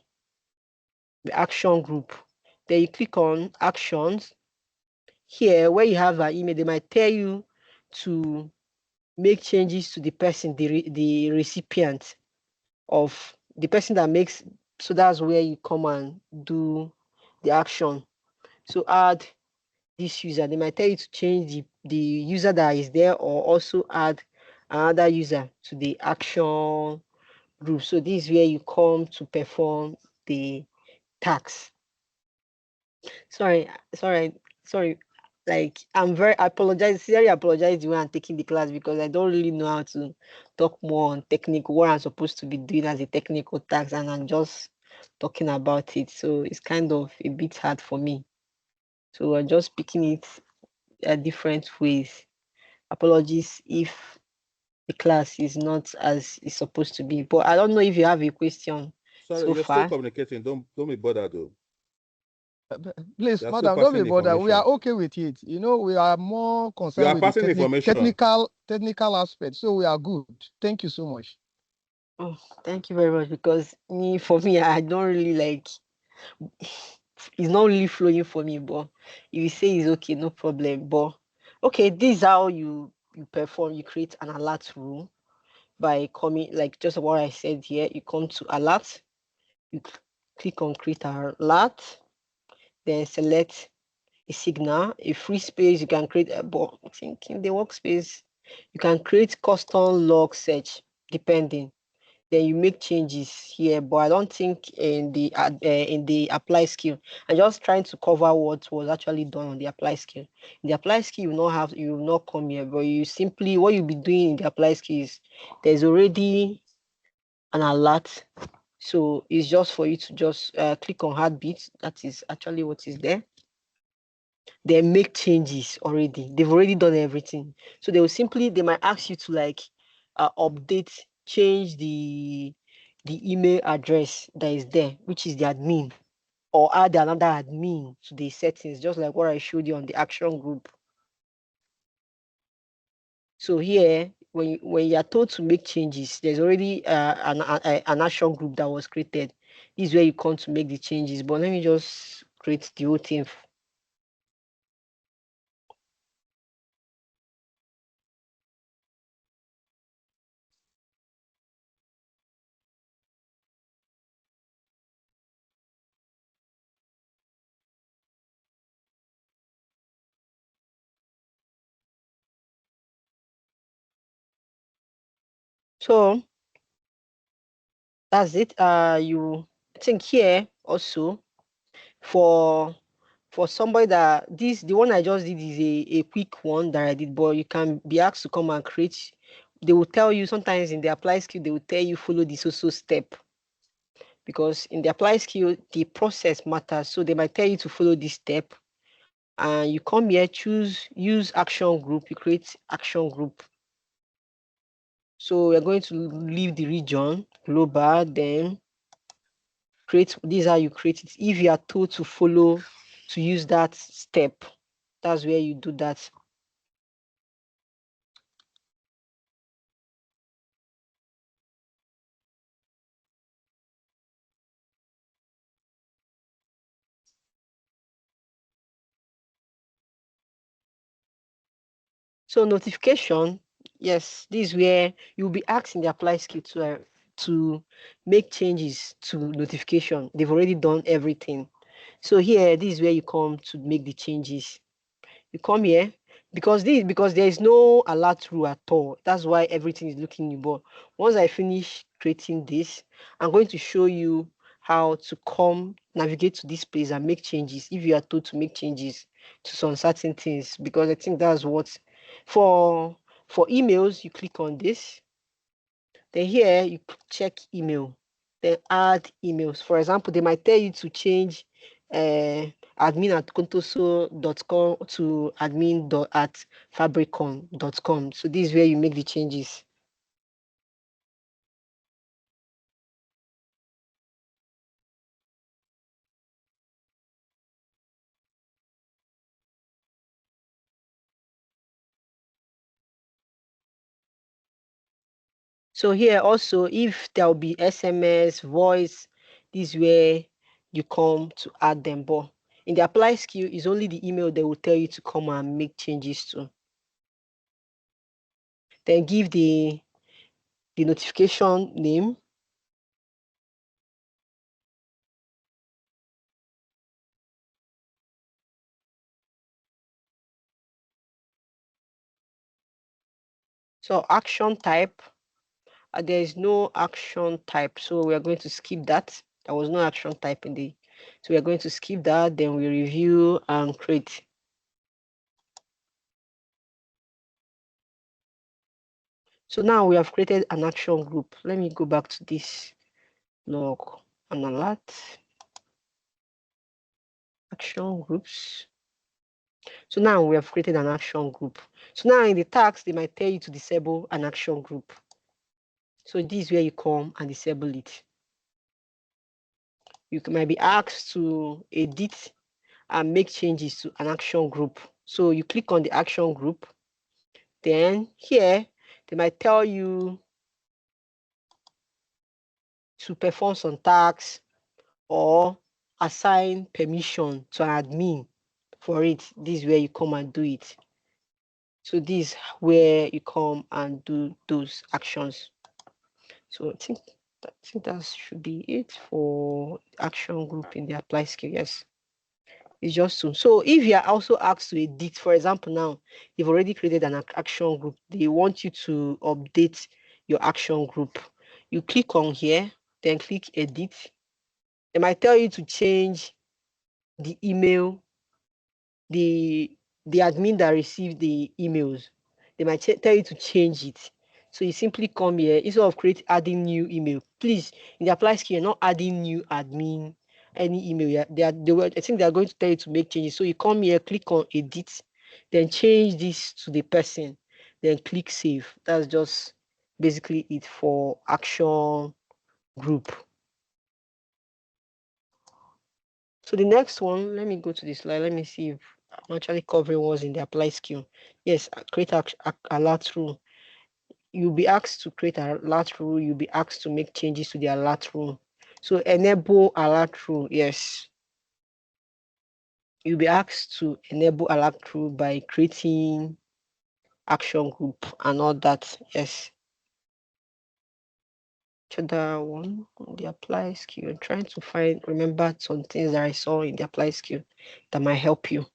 action group. Then you click on actions. Here, where you have an email, they might tell you to make changes to the person, the recipient of the person that makes. So that's where you come and do the action. So add this user. They might tell you to change the user that is there, or also add another user to the action group. So this is where you come to perform the task. Sorry. Like I apologize, sincerely apologize the way I'm taking the class, because I don't really know how to talk more on technical, what I'm supposed to be doing as a technical task, and I'm just talking about it. So it's kind of a bit hard for me. So I'm just picking it different ways. Apologies if the class is not as it's supposed to be. But I don't know if you have a question. Sorry, So you're far, still communicating. Don't be bothered though. Please, You're still madam, don't be passing bothered. We are information. okay with it. You know, we are more You concerned are with the passing information. technical aspect. So we are good. Thank you so much. oh, thank you very much. Because for me, I don't really like. It's not really flowing for me. But if you say it's okay, no problem. But okay, this is how you perform. You create an alert rule by coming, like just what I said here. You come to alert. You click on create alert. Then select a signal, a free space. You can create but I think in the workspace, you can create custom log search depending. Then you make changes here, but I don't think in the apply skill. I'm just trying to cover what was actually done on the apply skill. In the apply skill, you will not come here, but you simply, what you'll be doing in the apply skill is there's already an alert. So it's just for you to just click on heartbeat. That is actually what is there. They make changes already. They've already done everything. So they might ask you to like update, change the email address that is there, which is the admin, or add another admin to the settings, just like what I showed you on the action group. So here, when you are told to make changes, there's already an action group that was created. This is where you come to make the changes. But let me just create the whole thing. So that's it. I think here also for somebody that the one I just did is a quick one that I did, but you can be asked to come and create. They will tell you sometimes in the apply skill, they will tell you follow this also step, because in the apply skill, the process matters. So they might tell you to follow this step, and you come here, choose use action group, you create action group. So we're going to leave the region global, then create. This is how you create it. If you are told to follow, to use that step, that's where you do that. So notification, yes, this is where you'll be asked in the apply skill to make changes to notification. They've already done everything. So here, this is where you come to make the changes. You come here because there is no alert rule at all. That's why everything is looking new. But once I finish creating this, I'm going to show you how to navigate to this place and make changes if you are told to make changes to some certain things, because I think that's what for emails you click on this. Then here you check email, then add emails. For example, they might tell you to change admin@contoso.com to admin@fabricom.com. So this is where you make the changes. So here also, if there will be SMS, voice, this is where you come to add them. But in the apply skill, is only the email they will tell you to come and make changes to. Then give the notification name. So action type, there is no action type, so we are going to skip that. There was no action type so we are going to skip that. Then we review and create. So now we have created an action group. Let me go back to this log and alert action groups. So now we have created an action group. So now in the task, they might tell you to disable an action group. So this is where you come and disable it. You might be asked to edit and make changes to an action group. So you click on the action group. Then here, they might tell you to perform some tasks or assign permission to an admin for it. This is where you come and do it. So this is where you come and do those actions. So I think that should be it for action group in the apply skill. Yes. It's just so if you are also asked to edit, for example, now you've already created an action group, they want you to update your action group. You click on here, then click edit. They might tell you to change the email, the admin that received the emails. They might tell you to change it. So you simply come here instead of adding new email. Please, in the apply skill, you're not adding new admin any email. Yeah, I think they are going to tell you to make changes. So you come here, click on edit, then change this to the person, then click save. That's just basically it for action group. So the next one, let me go to this slide. Let me see if I'm actually covering what's in the apply skill. Yes, create alert rule. You'll be asked to create an alert rule. You'll be asked to make changes to the alert rule. So enable alert rule. Yes. You'll be asked to enable alert rule by creating action group and all that. Yes. Other one, the apply skill. I'm trying to remember some things that I saw in the apply skill that might help you.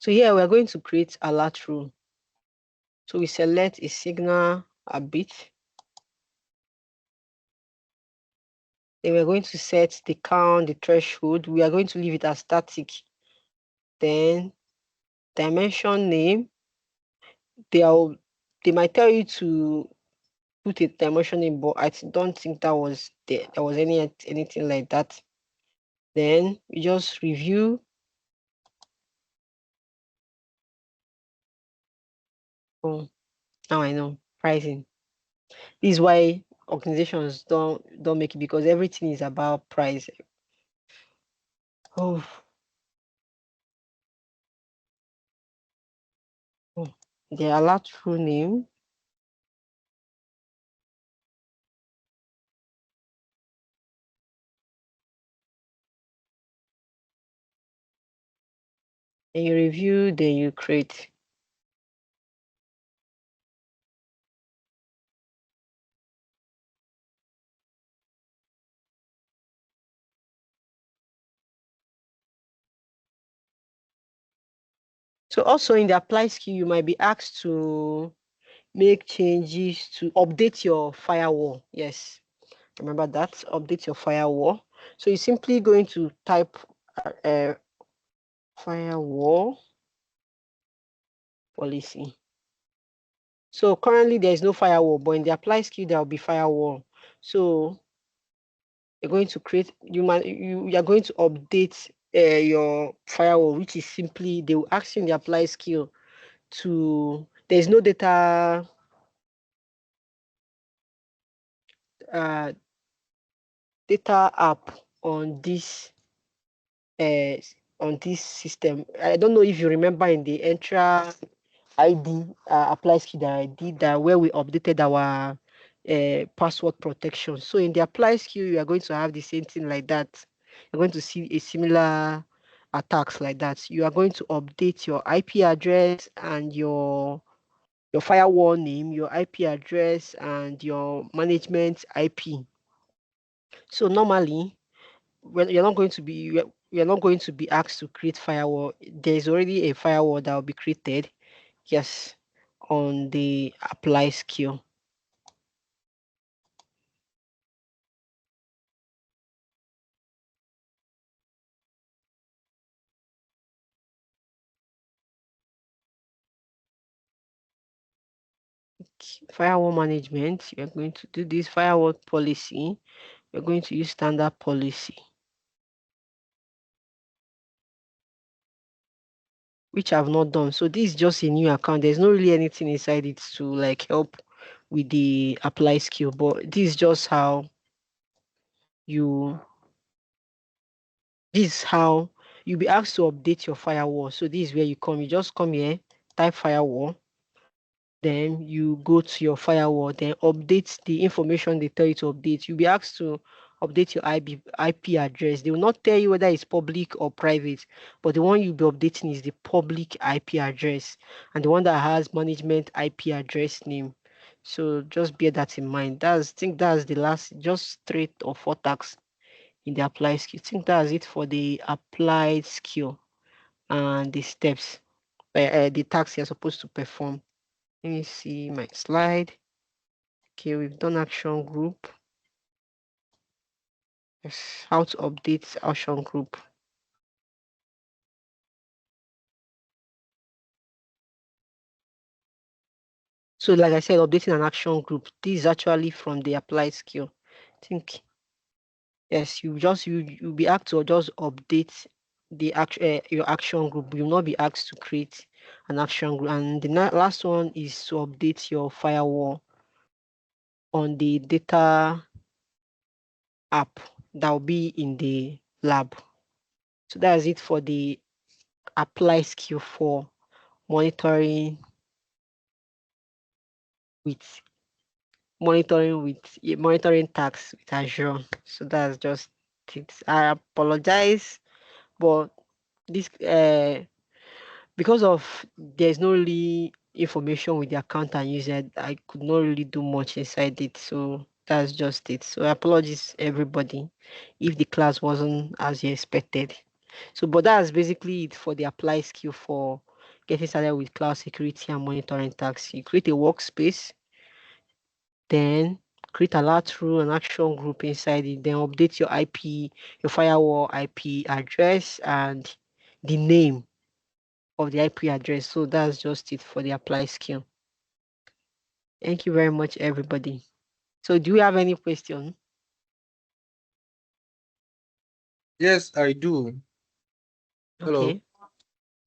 So here we're going to create alert rule. So we select a signal, a bit. Then we're going to set the count, the threshold. We are going to leave it as static. Then dimension name. They might tell you to put a dimension name, but I don't think there was anything like that. Then we just review. Oh, now I know pricing. This is why organizations don't make it, because everything is about price. Oh, the alert full name. Then you review, then you create. So also in the apply skill, you might be asked to make changes to update your firewall. Yes, remember that, update your firewall. So you're simply going to type firewall policy. So currently there is no firewall, but in the apply skill there will be firewall. So you're going to create, you are going to update your firewall, which is simply they will ask you in the apply skill to, there's no data data app on this system. I don't know if you remember in the Entra ID apply skill that I did that where we updated our password protection. So in the apply skill, you are going to have the same thing like that. You're going to see a similar attacks like that. You are going to update your IP address and your firewall name, your IP address and your management IP. So normally, when you're not going to be asked to create firewall. There's already a firewall that will be created. Yes, on the apply skill. Firewall management, you're going to do this firewall policy. You're going to use standard policy, which I've not done. So this is just a new account. There's not really anything inside it to like help with the apply skill, but this is just how you you'll be asked to update your firewall. So this is where you come. You just come here, type firewall, then you go to your firewall, then update the information they tell you to update. You'll be asked to update your IP address. They will not tell you whether it's public or private, but the one you'll be updating is the public IP address and the one that has management IP address name. So just bear that in mind. I think that's the last, just 3 or 4 tasks in the applied skill. I think that's it for the applied skill and the steps, the tasks you're supposed to perform. Let me see my slide. Okay, we've done action group. Yes, how to update action group. So like I said, updating an action group, this is actually from the applied skill. I think, yes, you'll be asked to just update the your action group. You'll not be asked to create an action group. And the last one is to update your firewall on the data app that will be in the lab. So that's it for the apply skill for monitoring with monitoring tasks with Azure. So that's just it. I apologize, but this because of there's no really information with the account and user, I could not really do much inside it. So that's just it. So apologies everybody if the class wasn't as you expected. So but that's basically it for the apply skill for getting started with cloud security and monitoring tasks. You create a workspace, then create a lot through an action group inside it, then update your IP, your firewall IP address and the name of the IP address. So that's just it for the apply skill. Thank you very much, everybody. So do you have any question? Yes, I do. Hello.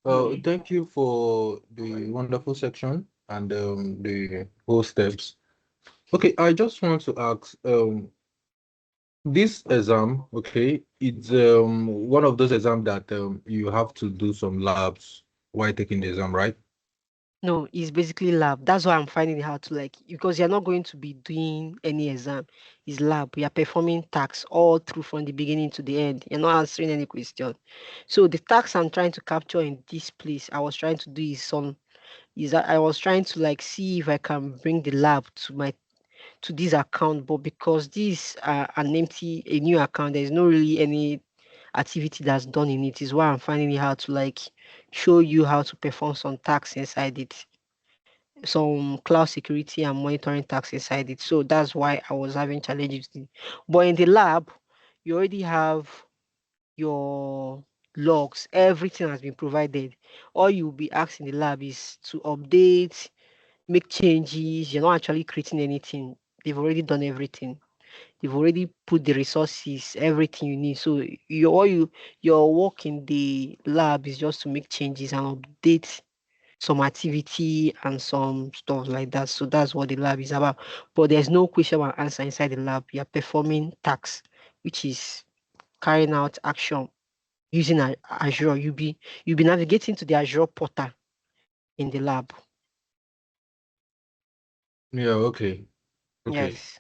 Okay. Thank you for the wonderful section and the whole steps. Okay, I just want to ask, this exam, okay, it's one of those exams that you have to do some labs while taking the exam, right? No, it's basically lab. That's why I'm finding it hard to like, because you're not going to be doing any exam. It's lab. You are performing tasks all through from the beginning to the end. You're not answering any question. So the tasks I'm trying to capture in this place, I was trying to do is that I was trying to like see if I can bring the lab to this account, but because this a new account, there's no really any activity that's done in it. Is why I'm finding it hard to like show you how to perform some tasks inside it, some cloud security and monitoring tasks inside it. So that's why I was having challenges. But in the lab, you already have your logs, everything has been provided. All you'll be asked in the lab is to update, make changes. You're not actually creating anything. They've already done everything. They've already put the resources, everything you need. So your work in the lab is just to make changes and update some activity and some stuff like that. So that's what the lab is about. But there's no question and answer inside the lab. You're performing tasks, which is carrying out action using Azure. You'll be navigating to the Azure portal in the lab. Yeah, okay. Okay. Yes.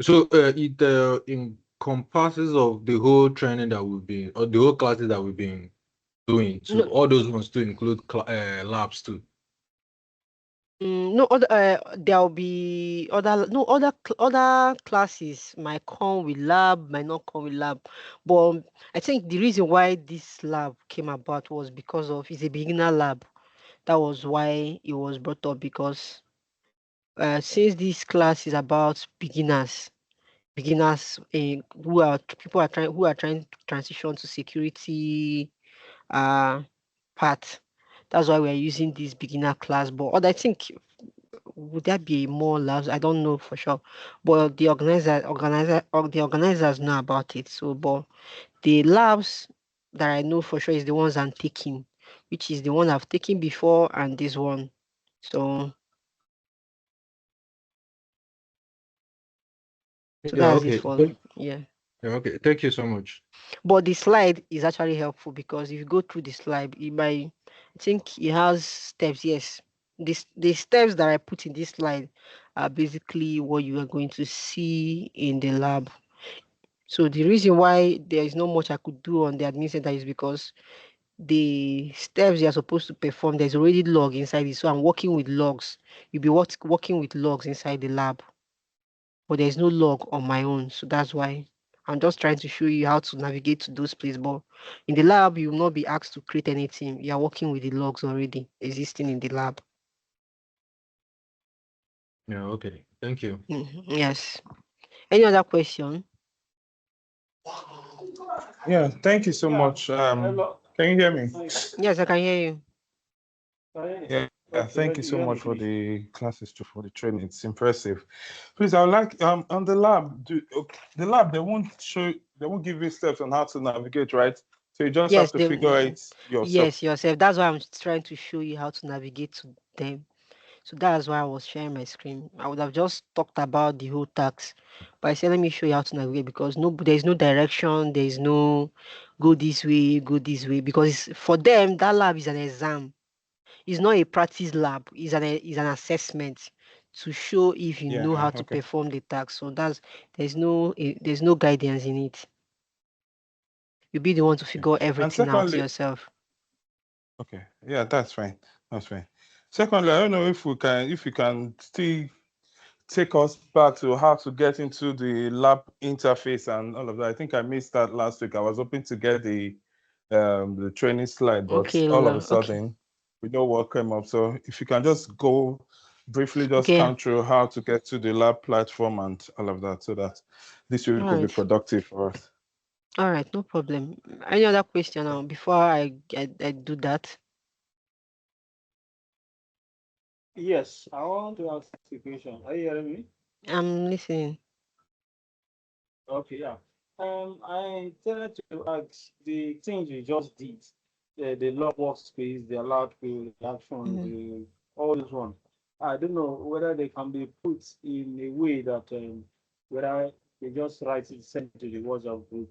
So it encompasses of the whole training that we've been, or the whole classes that we've been doing to No, all those ones to include labs too. no other. There'll be other no other classes might come with lab, might not come with lab. But I think the reason why this lab came about was because of it's a beginner lab. That was why it was brought up because since this class is about beginners who are trying to transition to security uh part. That's why we're using this beginner class. But I think would there be more labs? I don't know for sure. But the organizers know about it. So but the labs that I know for sure is the ones I'm taking, which is the one I've taken before and this one. So Yeah, that's it okay. for yeah. Yeah, okay. Thank you so much. But the slide is actually helpful because if you go through the slide, I think it has steps. Yes, the steps that I put in this slide are basically what you are going to see in the lab. So the reason why there is not much I could do on the admin center is because the steps you are supposed to perform, there's already log inside it. So I'm working with logs. You'll be working with logs inside the lab, but there's no log on my own. So that's why I'm just trying to show you how to navigate to those places. But in the lab, you will not be asked to create anything. You are working with the logs already existing in the lab. Yeah, okay. Thank you. Yes. Any other question? Yeah, thank you so much. Can you hear me? Yes, I can hear you. Yeah, thank you so much for the classes for the training. It's impressive. Please, I would like on the lab. The lab they won't give you steps on how to navigate, right? So you just have Yes, to figure it yourself. yes, yourself. That's why I'm trying to show you how to navigate to them. So that's why I was sharing my screen. I would have just talked about the whole task, but I said let me show you how to navigate because there's no direction, there's no go this way. Because for them, that lab is an exam. It's not a practice lab. It's an assessment to show if you know Yeah, how to okay. perform the task. So there's no guidance in it. You'll be the one to figure And everything out secondly, yourself. okay, yeah, that's fine. That's fine. Secondly, I don't know if you can still take us back to how to get into the lab interface and all of that. I think I missed that last week. I was hoping to get the training slide, but Okay, all of a Lola. Okay. sudden we know what came up. So if you can just go briefly, just Okay. come through how to get to the lab platform and all of that, so that this week All will be right. productive for us. All right, no problem. Any other question now before I do that? Yes, I want to ask a question. Are you hearing me? I'm listening. Okay, yeah. I intended to ask the things you just did, the log workspace, the allowed field, the action, Mhm. all those ones. I don't know whether they can be put in a way that whether they just write it, send to the WhatsApp group,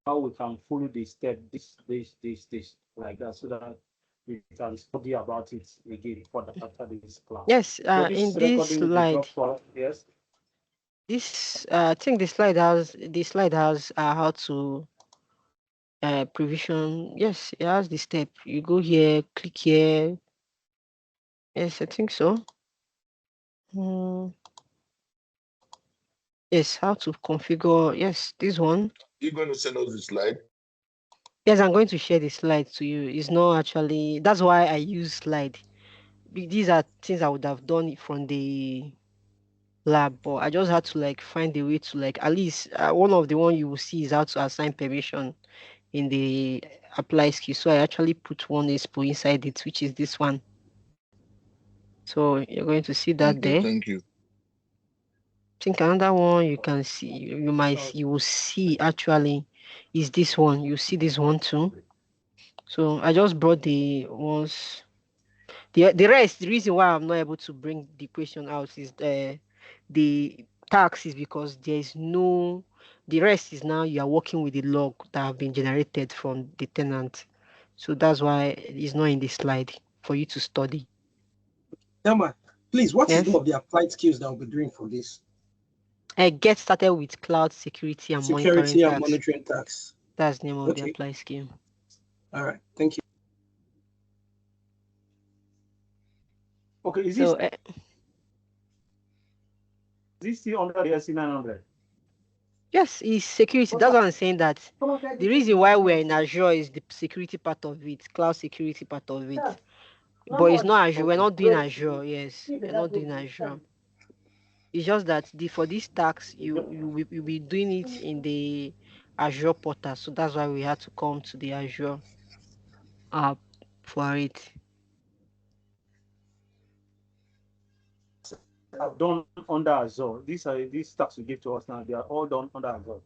how we can follow the step, this, like that, so that we can study about it again for the after this class. Yes, So this in this recording will be slide, dropped for yes. this I think the slide has how to provision. Yes, it has the step. You go here, click here. Yes, I think so. Yes, how to configure. Yes, this one. You're going to send us the slide? Yes, I'm going to share the slide to you. It's not actually. That's why I use slide. These are things I would have done from the lab, but I just had to like find a way to like at least one of the one you will see is how to assign permission in the apply skill. So I actually put one expo inside it, which is this one. So you're going to see that Okay, there. thank you. I think another one you can see, you will see actually is this one. You see this one too. So I just brought the ones. The rest, the reason why I'm not able to bring the question out is the tax is because there is no, the rest is now you are working with the log that have been generated from the tenant. So that's why it's not in the slide for you to study. Thelma, please, what is Yes. one of the applied skills that we'll be doing for this? Get started with cloud security and Security and monitoring tax. monitoring tax. That's the name of the Okay. applied skill. All right. Thank you. Okay, is So this still under the SC900? yes, it's security. That's why I'm saying that the reason why we're in Azure is the security part of it, cloud security part of it. But it's not Azure. We're not doing Azure. Yes, we're not doing Azure. It's just that for this tax, you'll be doing it in the Azure portal. So that's why we had to come to the Azure app for it. Are done under Azure. These tax you give to us now, they are all done under Azure.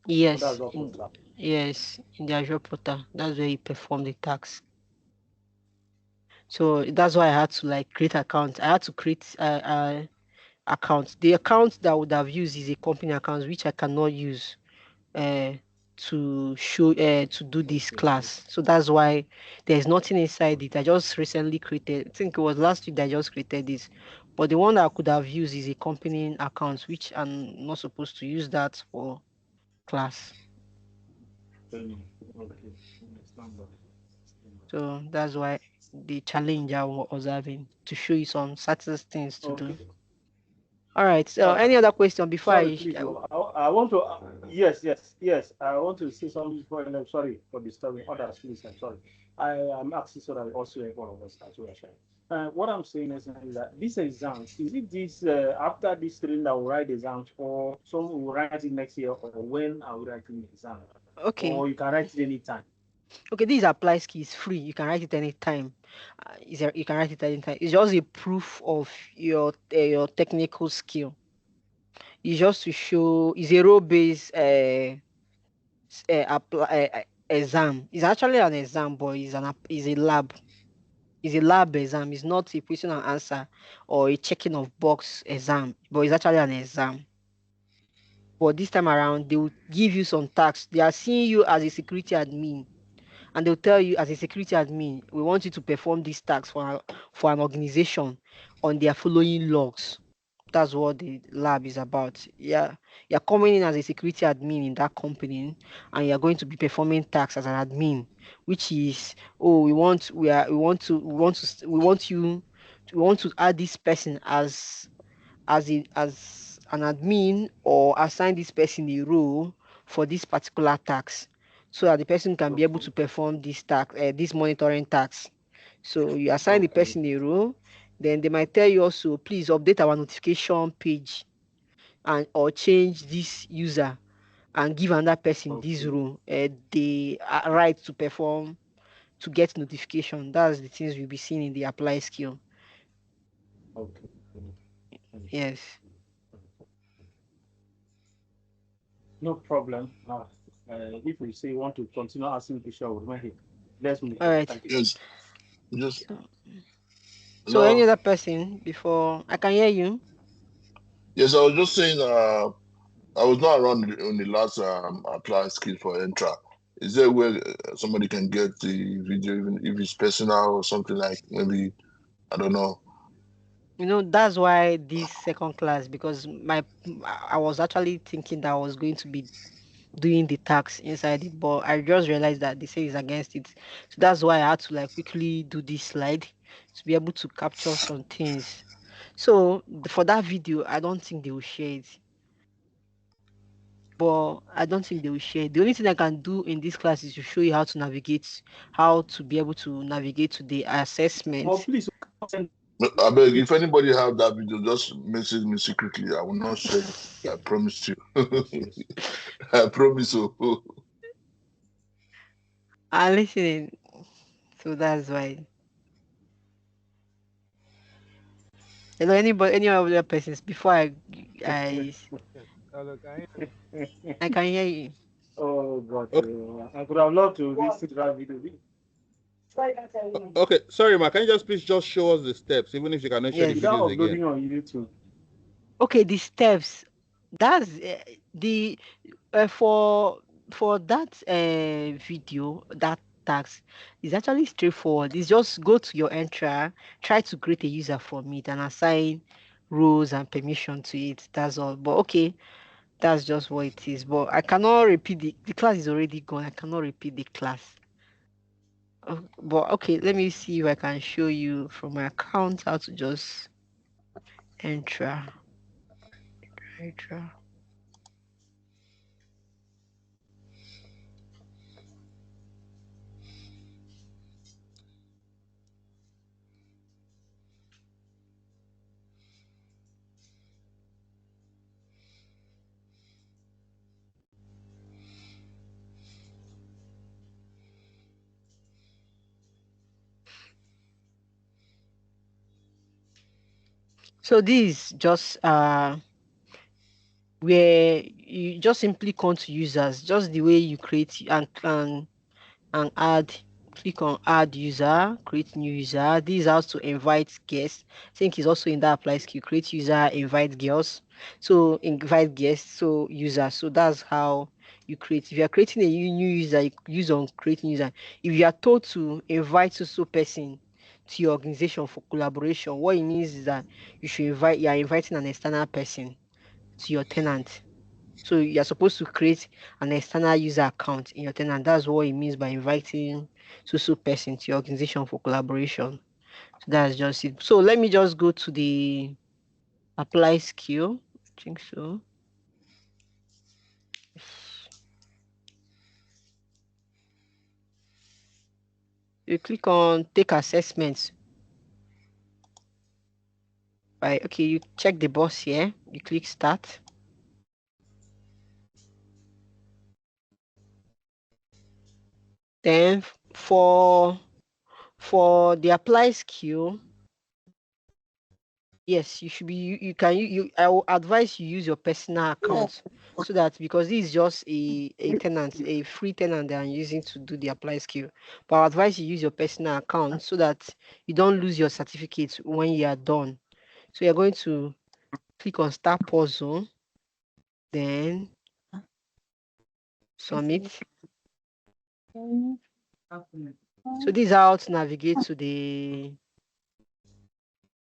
Yes, Under Azure portal. yes, in the Azure portal. That's where you perform the tax. So that's why I had to like create account. I had to create account. The account that I would have used is a company account, which I cannot use to show to do this class. So that's why there's nothing inside it. I just recently created, I think it was last week that I just created this. But the one that I could have used is a company account, which I'm not supposed to use that for class. So that's why the challenge I was having to show you some certain things to do. All right. So any other question before sorry, please, I want to yes. I want to say something before, and I'm sorry for disturbing others, please. I'm sorry. I am asking so that also everyone of us as well. What I'm saying is that this exam, is it this after this training that will write exams, or some will write it next year, or when are we writing the exam? Okay. Or you can write it anytime. Okay, this apply skill is free. You can write it anytime. You can write it anytime. It's just a proof of your technical skill. It's just to show. It's a role-based exam. It's actually an exam, but it's a lab. It's a lab exam. It's not a question and answer or a checking of box exam, but it's actually an exam. But this time around, they will give you some tasks. They are seeing you as a security admin, and they'll tell you as a security admin, we want you to perform these tasks for an organization on their following logs. That's what the lab is about. Yeah, you're coming in as a security admin in that company, and you're going to be performing tasks as an admin, which is we want to add this person as an admin or assign this person a role for this particular task so that the person can be able to perform this task, this monitoring task. So you assign the person a role, then they might tell you also, please update our notification page and or change this user and give another person this role, the right to perform to get notification. That's the things we'll be seeing in the apply skill. Okay. Yes. No problem. If we say you want to continue asking questions, we'll remain here. Let's move All on. right. Thank you. Just So any other person before I can hear you? Yes, I was just saying. I was not around on the last apply skill for Entra. is there where somebody can get the video, even if it's personal or something like maybe, I don't know. That's why this second class, because I was actually thinking that I was going to be doing the tax inside it, but I just realized that they say it's against it. So that's why I had to like quickly do this slide to be able to capture some things. So for that video, I don't think they will share it. But I don't think they will share. The only thing I can do in this class is to show you how to navigate, how to be able to navigate to the assessment. Oh, please send I beg, if anybody have that video, just message me secretly. I will not share it. I promise you. I promise you. I'm listening. So that's why. Hello, anybody, any other persons before I Hello, can I can hear you. Oh God, Okay. I could have loved to listen to that video. Okay, sorry, Ma. Can you just please just show us the steps, even if you cannot share the Yes. Without videos again? uploading on YouTube. Okay, the steps. That's the for that video, that task is actually straightforward. It's just go to your Entra, try to create a user from it and assign roles and permission to it. That's all. But okay, that's just what it is. But I cannot repeat the class is already gone. I cannot repeat the class. But okay, let me see if I can show you from my account how to just Entra. So this just where you just simply come to users, just the way you create and add, click on add user, create new user. This is how to invite guests. I think it's also in that apply skill, create user, invite girls. So invite guests, so user. So that's how you create. If you are creating a new user, you use on creating user. If you are told to invite so person to your organization for collaboration, what it means is that you are inviting an external person to your tenant. So you're supposed to create an external user account in your tenant. That's what it means by inviting so person to your organization for collaboration. So that's just it. So let me just go to the apply skill. I think so. You click on take assessments. Right. Okay, you check the box here. You click start. Then for the apply skill, yes, you should be you can you I will advise you use your personal account so that because this is just a tenant, a free tenant that I'm using to do the apply skill. But I advise you use your personal account so that you don't lose your certificate when you are done. So you're going to click on start puzzle, then submit. So this is how to navigate to the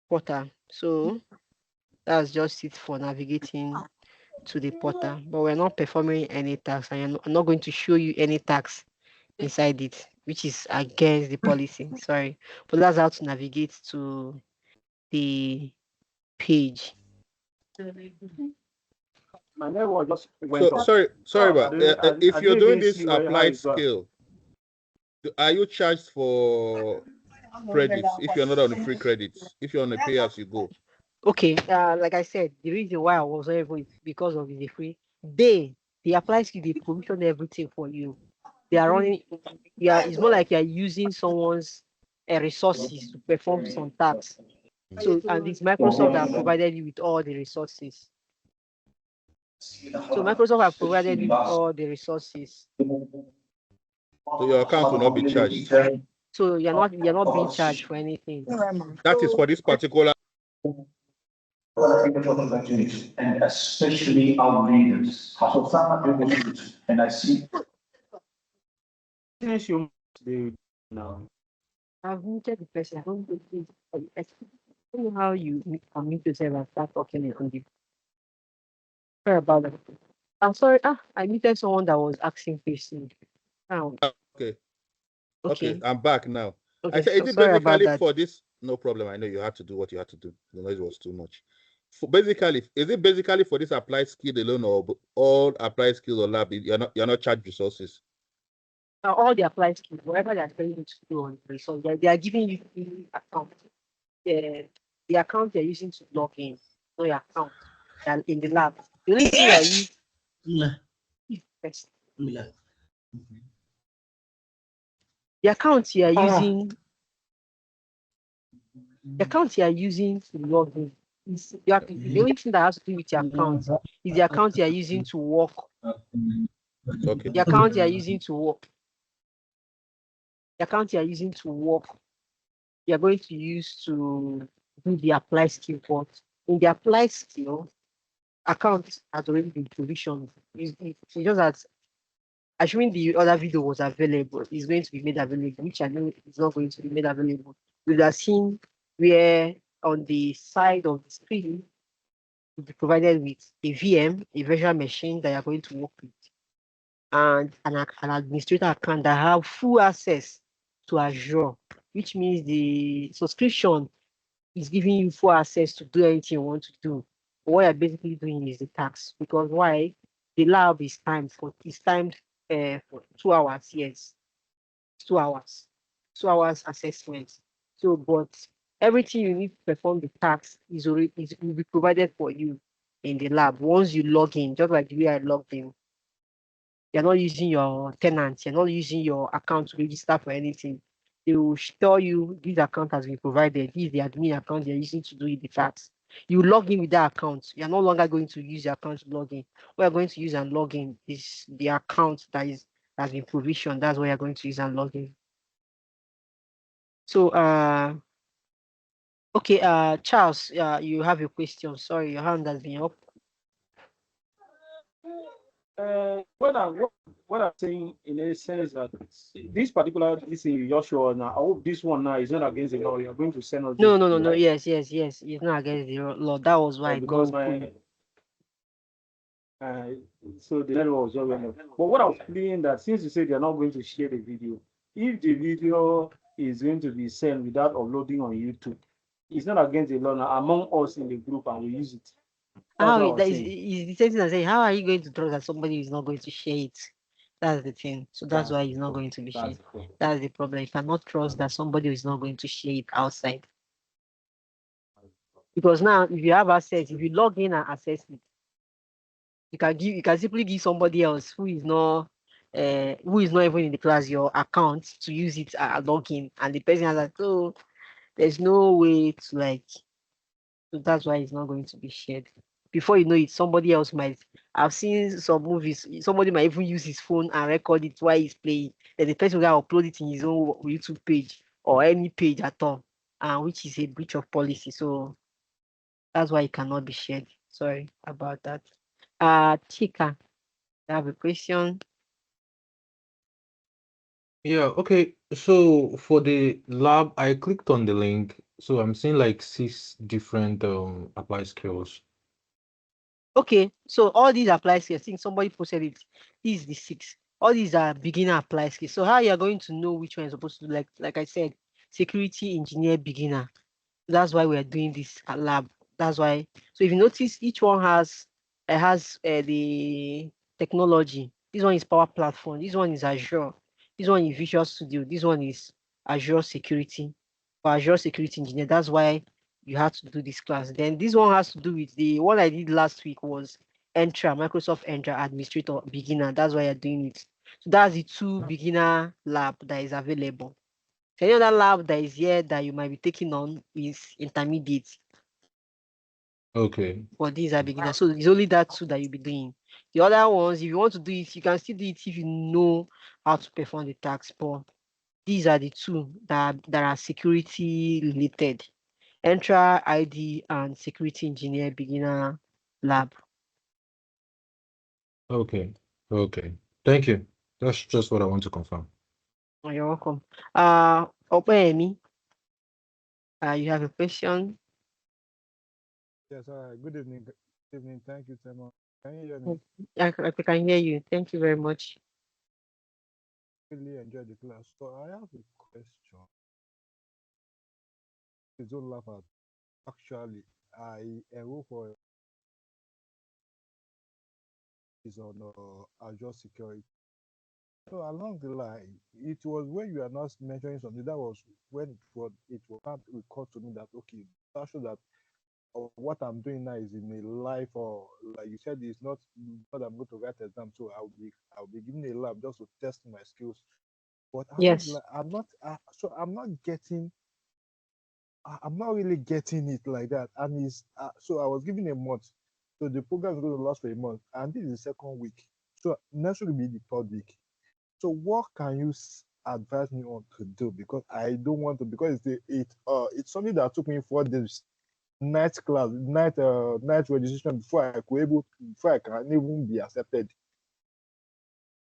portal. So that's just it for navigating to the portal, but we're not performing any task, and I'm not going to show you any task inside it, which is against the policy. Sorry, but that's how to navigate to the page. My network just went So off. sorry, but if I you're didn't doing even this see how applied it got. skill, are you charged for credits if you're not on the free credits? If you're on the pay as you go? Okay, like I said, the reason why I was not able is because of the free. They apply skill, they provision everything for you. They are running. Yeah, it's more like you're using someone's resources to perform some tasks. So, and it's Microsoft that provided you with all the resources. So Microsoft have provided you with all the resources. So your account will not be charged. So you're not being charged for anything. That is for this particular. And especially our leaders. And I see Since you now. I've muted the person. I don't know how you unmute yourself and start talking on the. Sorry about that. I'm sorry. I muted someone that was asking questions. Now, Okay. Okay, okay, I'm back now. I okay. said, So is it sorry about basically that. for this? No problem. I know you had to do what you had to do. The noise was too much. Basically, is it basically for this applied skill alone, or all applied skills or lab? You're not charged resources. All the applied skills, whatever they are telling you to do on the resource, they are giving you the account. The account they're using to log in, so your account and in the lab. The only thing that you first, the account you are using, the account you are using to log in is the only thing that has to do with your account is the account you are using to work. Okay. The account you are using to work. The account you are using to work, you are going to use to do the apply skill. But in the apply skill, account has already been provisioned. It's just that assuming the other video was available, it's going to be made available, which I know is not going to be made available. You have seen where on the side of the screen will be provided with a VM, a virtual machine that you're going to work with, and an administrator account that have full access to Azure, which means the subscription is giving you full access to do anything you want to do. But what you're basically doing is the tax, because why? The lab is timed for for 2 hours, yes. 2 hours. 2 hours assessment. So but everything you need to perform the task will be provided for you in the lab once you log in, just like the way I logged in. You're not using your tenant, you're not using your account to register for anything. They will tell you this account has been provided, this is the admin account you're using to do the task. You log in with that account. You're no longer going to use your account to log in. What you're going to use and log in is the account that's been provisioned. That's what you're going to use and log in. So okay, Charles, you have a question. Sorry, your hand has been up. What I'm saying in a sense that this particular this in Joshua now, I hope this one now is not against the law. You're going to send us this No. right? Yes. It's not against the law. That was why I did Because not open. uh, so the network was already enough. But what I was feeling that since you say they're not going to share the video, if the video is going to be sent without uploading on YouTube, it's not against the law now among us in the group and we use it. That's How what I was that is saying. the same thing I say, how are you going to trust that somebody is not going to share it? That's the thing. So that's why it's not going to be shared. That's the problem. You cannot trust that somebody is not going to share it outside. Because now if you have access, if you log in and access it, you can simply give somebody else who is not even in the class your account to use it login, and the person has like, oh, there's no way to like. So that's why it's not going to be shared. Before you know it, somebody else might. I've seen some movies. Somebody might even use his phone and record it while he's playing. Then the person will upload it in his own YouTube page or any page at all, which is a breach of policy. So that's why it cannot be shared. Sorry about that. Chika, I have a question. Yeah, okay. So for the lab, I clicked on the link. So I'm seeing like 6 different applied skills. Okay, so all these apply skills. I think somebody posted it. This is the 6. All these are beginner apply skills. So how you are going to know which one is supposed to do? Like I said, security engineer beginner. That's why we are doing this at lab. That's why. So if you notice, each one has the technology. This one is Power Platform. This one is Azure. This one is Visual Studio. This one is Azure Security or Azure Security Engineer. That's why you have to do this class. Then this one has to do with the one I did last week was Entra, Microsoft Entra Administrator Beginner. That's why you're doing it. So that's the 2 beginner lab that is available. So any other lab that is here that you might be taking on is intermediate. Okay. But these are beginners. So it's only that 2 that you'll be doing. The other ones, if you want to do it, you can still do it if you know how to perform the task. But these are the 2 that are security related. Entra ID and security engineer beginner lab. Okay. Okay. Thank you. That's just what I want to confirm. Oh, you're welcome. Opeyemi, you have a question? Yes, all right. Good evening. Good evening. Thank you, Tema. Can you hear me? Mm, I can hear you. Thank you very much. Really enjoyed the class. So I have a question. Please don't laugh at. Actually, I enrolled for is on Azure Security. So along the line, it was when you are not mentioning something that was when it was not recalled to me that okay, that shows that what I'm doing now is in a life or like you said, it's not what I'm going to write exam. So I'll be given a lab just to test my skills. But along the Yes. line, I'm not getting I'm not really getting it like that. And it's so I was given a month. So the program is going to last for a month, and this is the second week. So next will be the third week. So what can you advise me on to do? Because I don't want to because it's something that took me 4 days night class, night registration before I can even be accepted.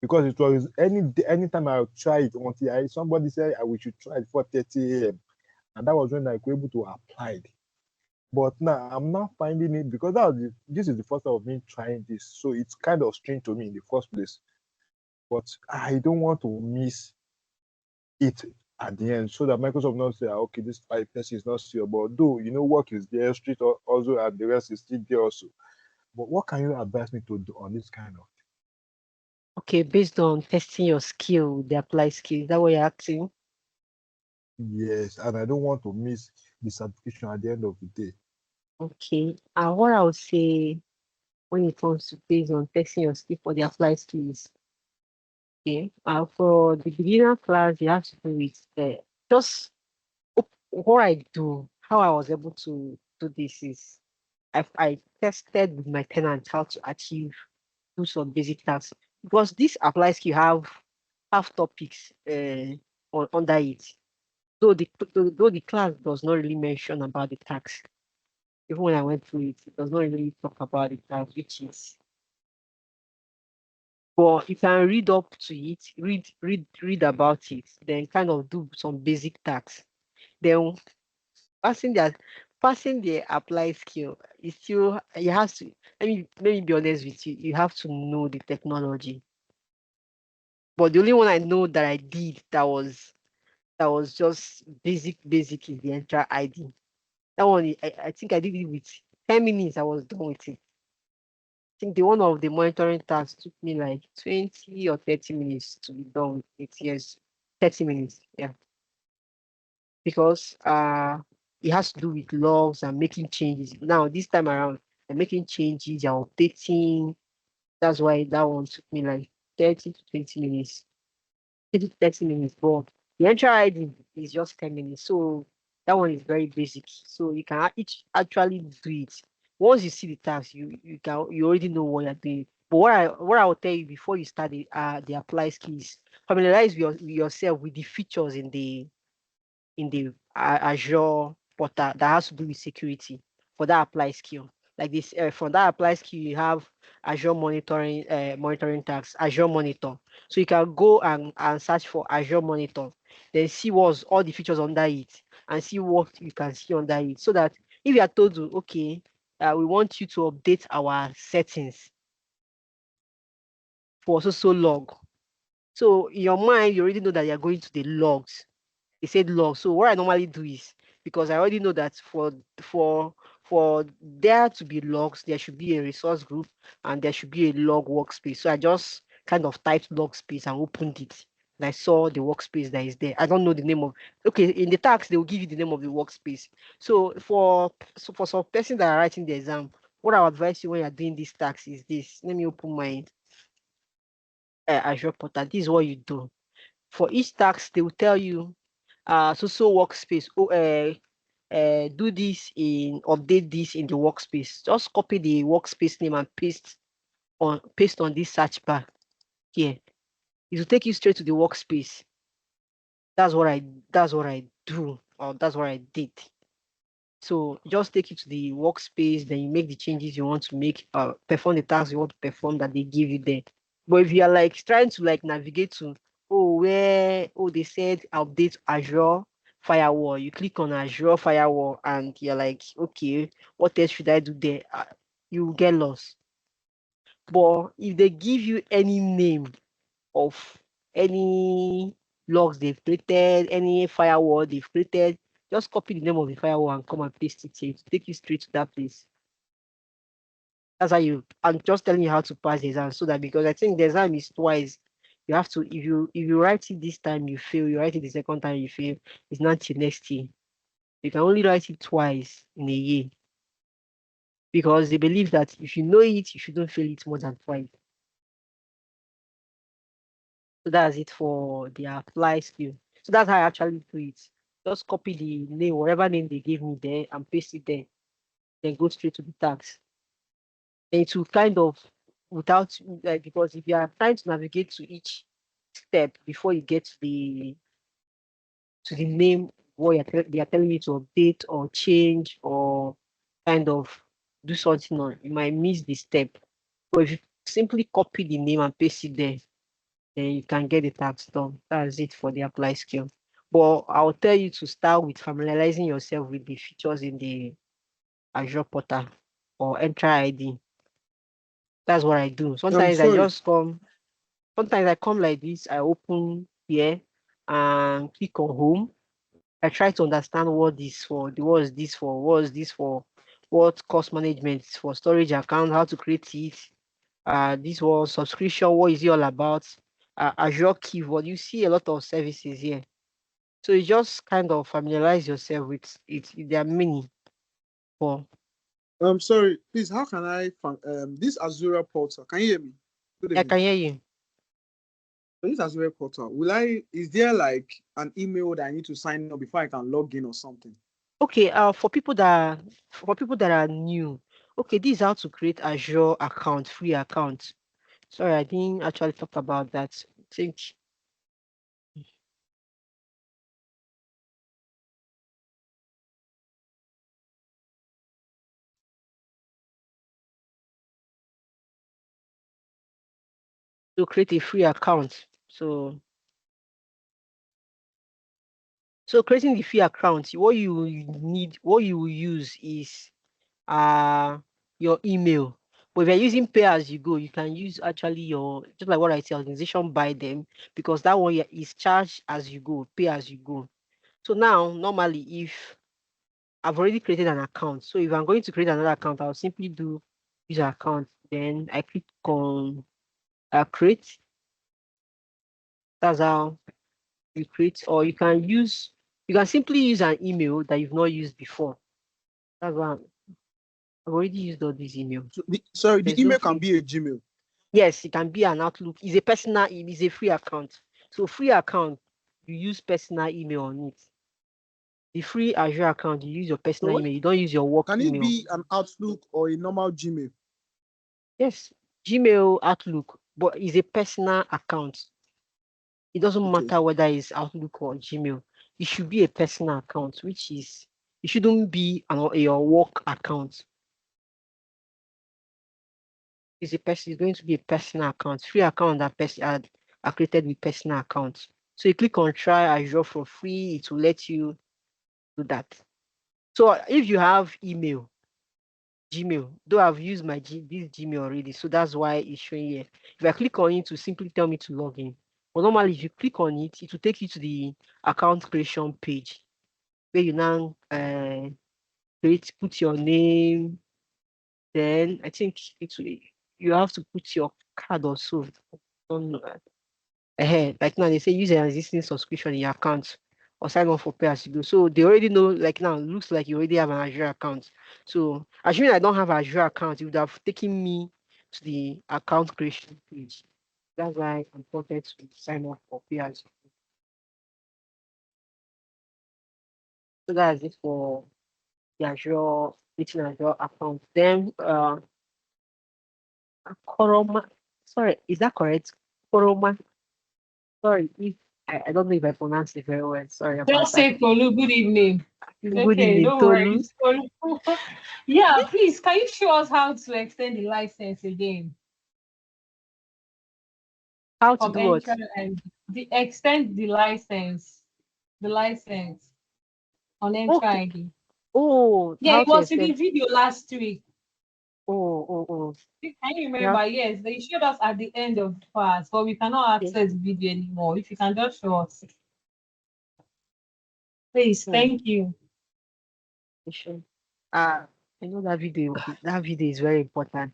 Because it was anytime I try it until somebody said we should try it 4:30 a.m. and that was when I could able to apply. But now I'm not finding it because this is the first time of me trying this, so it's kind of strange to me in the first place. But I don't want to miss it at the end, so that Microsoft not say, okay, this person is not sure. But though work is there, street also, and the rest is still there also. But what can you advise me to do on this kind of? Okay, based on testing your skill, the applied skill, is that what you're asking? Yes, and I don't want to miss the certification at the end of the day. Okay. What I would say when it comes to based on testing your skill for the applied skills, okay. For the beginner class, you have to do it. Just what I do, how I was able to do this is I tested with my tenant how to achieve do some basic tasks because this applies skill have topics under it. Though the class does not really mention about the tax, even when I went through it, it does not really talk about the tax, which is. But you can read up to it, read about it, then kind of do some basic tasks. Then passing that passing the applied skill is still you have to let me be honest with you, you have to know the technology. But the only one I know that I did that was just basic is the Entra ID. That one I think I did it with 10 minutes, I was done with it. I think the one of the monitoring tasks took me like 20 or 30 minutes to be done with it. Yes, 30 minutes. Yeah. Because it has to do with logs and making changes. Now this time around, I'm making changes, I'm updating. That's why that one took me like 30 to 20 minutes. 30 to 30 minutes. But the entry ID is just 10 minutes. So that one is very basic. So you can each actually do it. Once you see the task, you already know what you're doing. But what I will tell you before you start the apply skills, familiarize yourself with the features in the Azure portal that has to do with security for that apply skill. Like this, for that apply skill, you have Azure monitoring tags, Azure Monitor. So you can go and search for Azure Monitor, then see what's all the features under it, and see what you can see under it. So that if you are told to, okay, we want you to update our settings for so log. So in your mind, you already know that you're going to the logs. They said log. So what I normally do is because I already know that for there to be logs, there should be a resource group and there should be a log workspace. So I just kind of typed log space and opened it. And I saw the workspace that is there. I don't know the name of okay, in the tax, they will give you the name of the workspace. So for some person that are writing the exam, what I would advise you when you're doing this tax is this. Let me open my Azure portal. This is what you do. For each tax, they will tell you so workspace. Do this update this in the workspace. Just copy the workspace name and paste on this search bar here. It will take you straight to the workspace. That's what I do, or that's what I did. So just take it to the workspace, then you make the changes you want to make, perform the tasks you want to perform that they give you there. But if you are like trying to like navigate to they said update Azure firewall. You click on Azure firewall and you're like, okay, what else should I do there? You get lost. But if they give you any name of any logs they've created, any firewall they've created, just copy the name of the firewall and come and paste it here to take you straight to that place. That's how I'm just telling you how to pass the exam, so that, because I think the exam is twice. You have to, if you write it this time you fail, you write it the second time you fail, it's not till next year. You can only write it twice in a year, because they believe that if you know it, you shouldn't fail it more than twice. So that's it for the apply skill. So that's how I actually do it. Just copy the name, whatever name they gave me there, and paste it there. Then go straight to the tags. And it will kind of, without, like, because if you are trying to navigate to each step before you get to the name, what they are telling you to update or change or kind of do something on, you might miss the step. But if you simply copy the name and paste it there, then you can get the task done. That's it for the apply skill. But I'll tell you to start with familiarizing yourself with the features in the Azure portal or Entra ID. That's what I do. Sometimes I Sorry. just come. Sometimes I come like this. I open here and click on home. I try to understand what this for. What is this for? What is this for? What cost management is for? Storage account, how to create it. This was subscription. What is it all about? Azure keyword. You see a lot of services here. So you just kind of familiarize yourself with it. There are many. For Sorry, please, how can I find this Azure portal? Can you hear me? Good I evening. can hear you. So this Azure portal, is there like an email that I need to sign up before I can log in or something? Okay, for people that are new, okay, this is how to create Azure account, free account. Sorry, I didn't actually talk about that. I think to create a free account. So creating the free account, what you will use is your email. But if you're using pay as you go, you can use actually your, just like what I say, organization buy them, because that one is charged as you go, pay as you go. So now, normally, if I've already created an account, so if I'm going to create another account, I'll simply do user account. Then I click on create. That's how you create, or you can simply use an email that you've not used before. That's why I've already used all these emails. So the email can be a Gmail. Yes, it can be an Outlook. It's a personal, it is a free account. So free account, you use personal email on it. The free Azure account, you use your personal email. You don't use your work email. Can it be an Outlook or a normal Gmail? Yes, Gmail, Outlook, but it's a personal account. It doesn't matter whether it's Outlook or Gmail. It should be a personal account, which is, it shouldn't be your work account. It's going to be a personal account. Free account that are created with personal accounts. So you click on try Azure for free, it will let you do that. So if you have email, Gmail, though I've used this Gmail already, so that's why it's showing here. If I click on it, to simply tell me to log in. But normally, if you click on it, it will take you to the account creation page, where you now put your name. Then I think you have to put your card or so. Don't know. Like now they say use an existing subscription in your account or sign up for pay as you go. So they already know, like now, it looks like you already have an Azure account. So assuming I don't have an Azure account, it would have taken me to the account creation page. That's why I'm prompted to sign up for pay as you go. So that's it for the Azure, creating Azure account. Then Koroma, sorry, is that correct? Koroma. Sorry, if I don't know if I pronounced it very well. Sorry about Just that. say Tolu, good evening. Good Okay, evening, no Tolu. worries. Tolu. Yeah, please, can you show us how to extend the license again? How to do what? extend the license on Entra Okay. ID. Oh, Yeah, how it to was in the extend? video last week. Oh. Can you You have remember? Yes, they showed us at the end of the class, but we cannot okay. access the video anymore. If you can just show us, please. Hmm. Thank you. Sure. I know that video. That video is very important.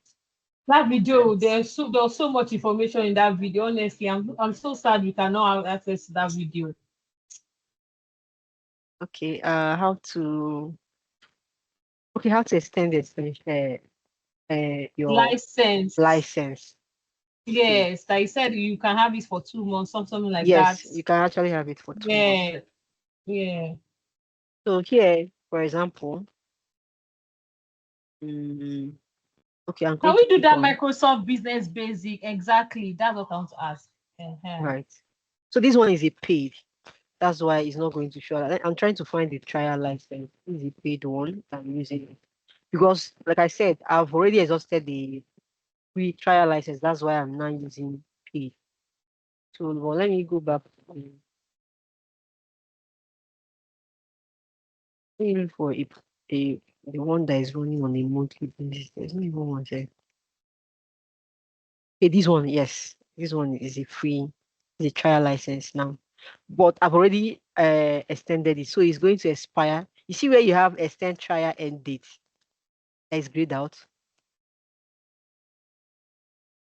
That video, And there was so much information in that video. Honestly, I'm so sad we cannot have access to that video. okay. How to extend your License. license? Okay. Yes, I said you can have it for 2 months, something like that. Yes, you can actually have it for 2 months. Yeah, yeah. So here, for example, mm, okay, I'm Can going to we do click that on Microsoft Business Basic? Exactly. That's what I want to ask. right. So this one is a paid. That's why it's not going to show. I'm trying to find the trial license. This is a paid one. I'm using it because, like I said, I've already exhausted the free trial license. That's why I'm now using paid. So well, let me go back. Even for a the one that is running on a monthly basis. There's not even one there. Okay, this one, yes, this one is a free, is a trial license now. But I've already extended it, so it's going to expire. You see where you have extend trial end date that is grayed out.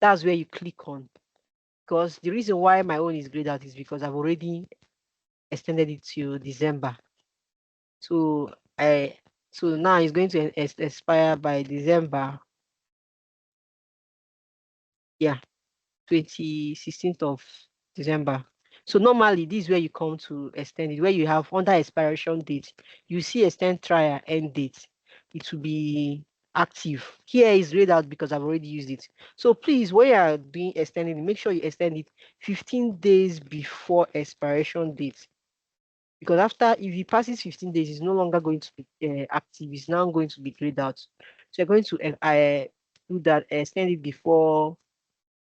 That's where you click on. Because the reason why my own is grayed out is because I've already extended it to December. So so now it's going to expire by December. Yeah, 16th of December. So normally this is where you come to extend it, where you have under expiration date, you see extend trial end date. It will be active. Here is read out because I've already used it. So please, when you are doing extending, make sure you extend it 15 days before expiration date. Because after, if it passes 15 days, it's no longer going to be active. It's now going to be grayed out. So you're going to do that, extend it before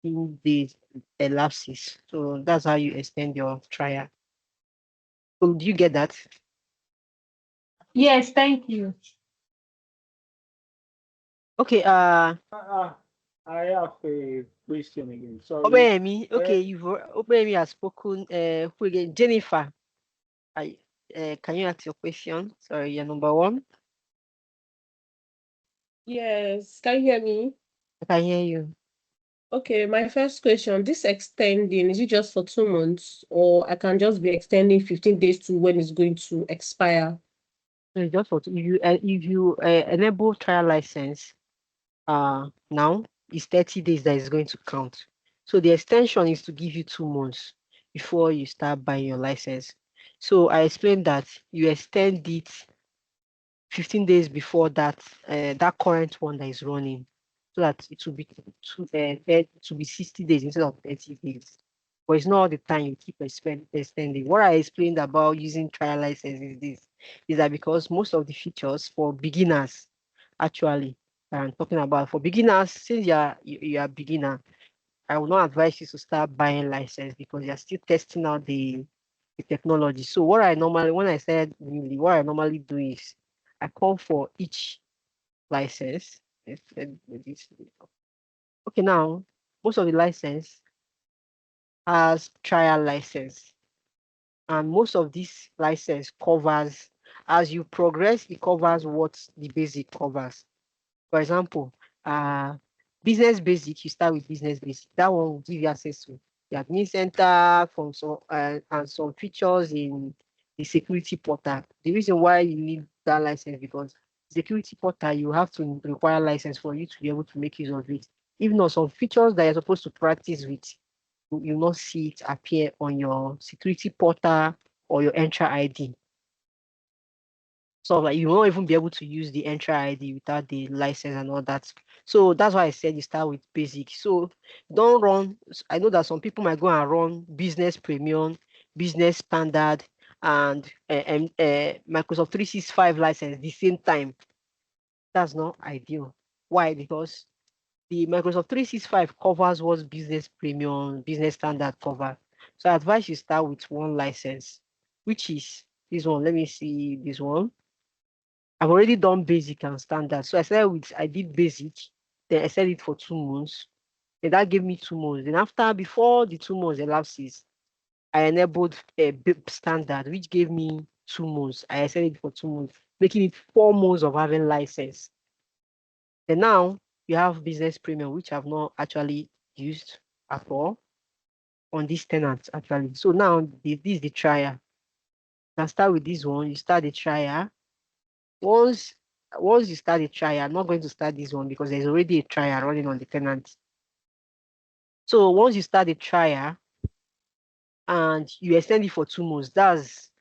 in the elapses. So that's how you extend your trial. So do you get that? Yes, thank you. Okay, I have a question again. Sorry. Obeyemi, okay, Obeyemi has spoken. Who again? Jennifer, can you ask your question? Sorry, you're number one. Yes, can you hear me? I can hear you. Okay, my first question, this extending, is it just for 2 months or I can just be extending 15 days to when it's going to expire? So it's just for if you enable trial license, now it's 30 days that is going to count. So the extension is to give you 2 months before you start buying your license. So I explained that you extend it 15 days before that current one that is running, so that it will be it will be 60 days instead of 30 days. But it's not all the time you keep extending. What I explained about using trial license is that because most of the features for beginners, actually, I'm talking about for beginners, since you are beginner, I will not advise you to start buying license because you're still testing out the technology. So what I normally, when I said newly, what I normally do is I call for each license. Okay, now most of the license has trial license, and most of this license covers, as you progress, it covers what the basic covers. For example, business basic, you start with business basic. That one will give you access to the admin center from some and some features in the security portal. The reason why you need that license because security portal you have to require license for you to be able to make use of it. Even though some features that you're supposed to practice with, you will not see it appear on your security portal or your Entra ID. So like you won't even be able to use the Entra ID without the license and all that. So that's why I said you start with basic. So don't run. I know that some people might go and run business premium, business standard, and Microsoft 365 license the same time. That's not ideal. Why? Because the Microsoft 365 covers what business premium, business standard cover. So I advise you start with one license, which is this one. Let me see this one. I've already done basic and standard. So I did basic, then I set it for 2 months. Then that gave me 2 months. Then before the 2 months elapses, I enabled a standard, which gave me 2 months. I set it for 2 months, making it 4 months of having license. Then now you have business premium, which I've not actually used at all on this tenant actually. So now this is the trial. You can start with this one. You start the trial. Once you start the trial, I'm not going to start this one because there's already a trial running on the tenant. So once you start the trial and you extend it for 2 months,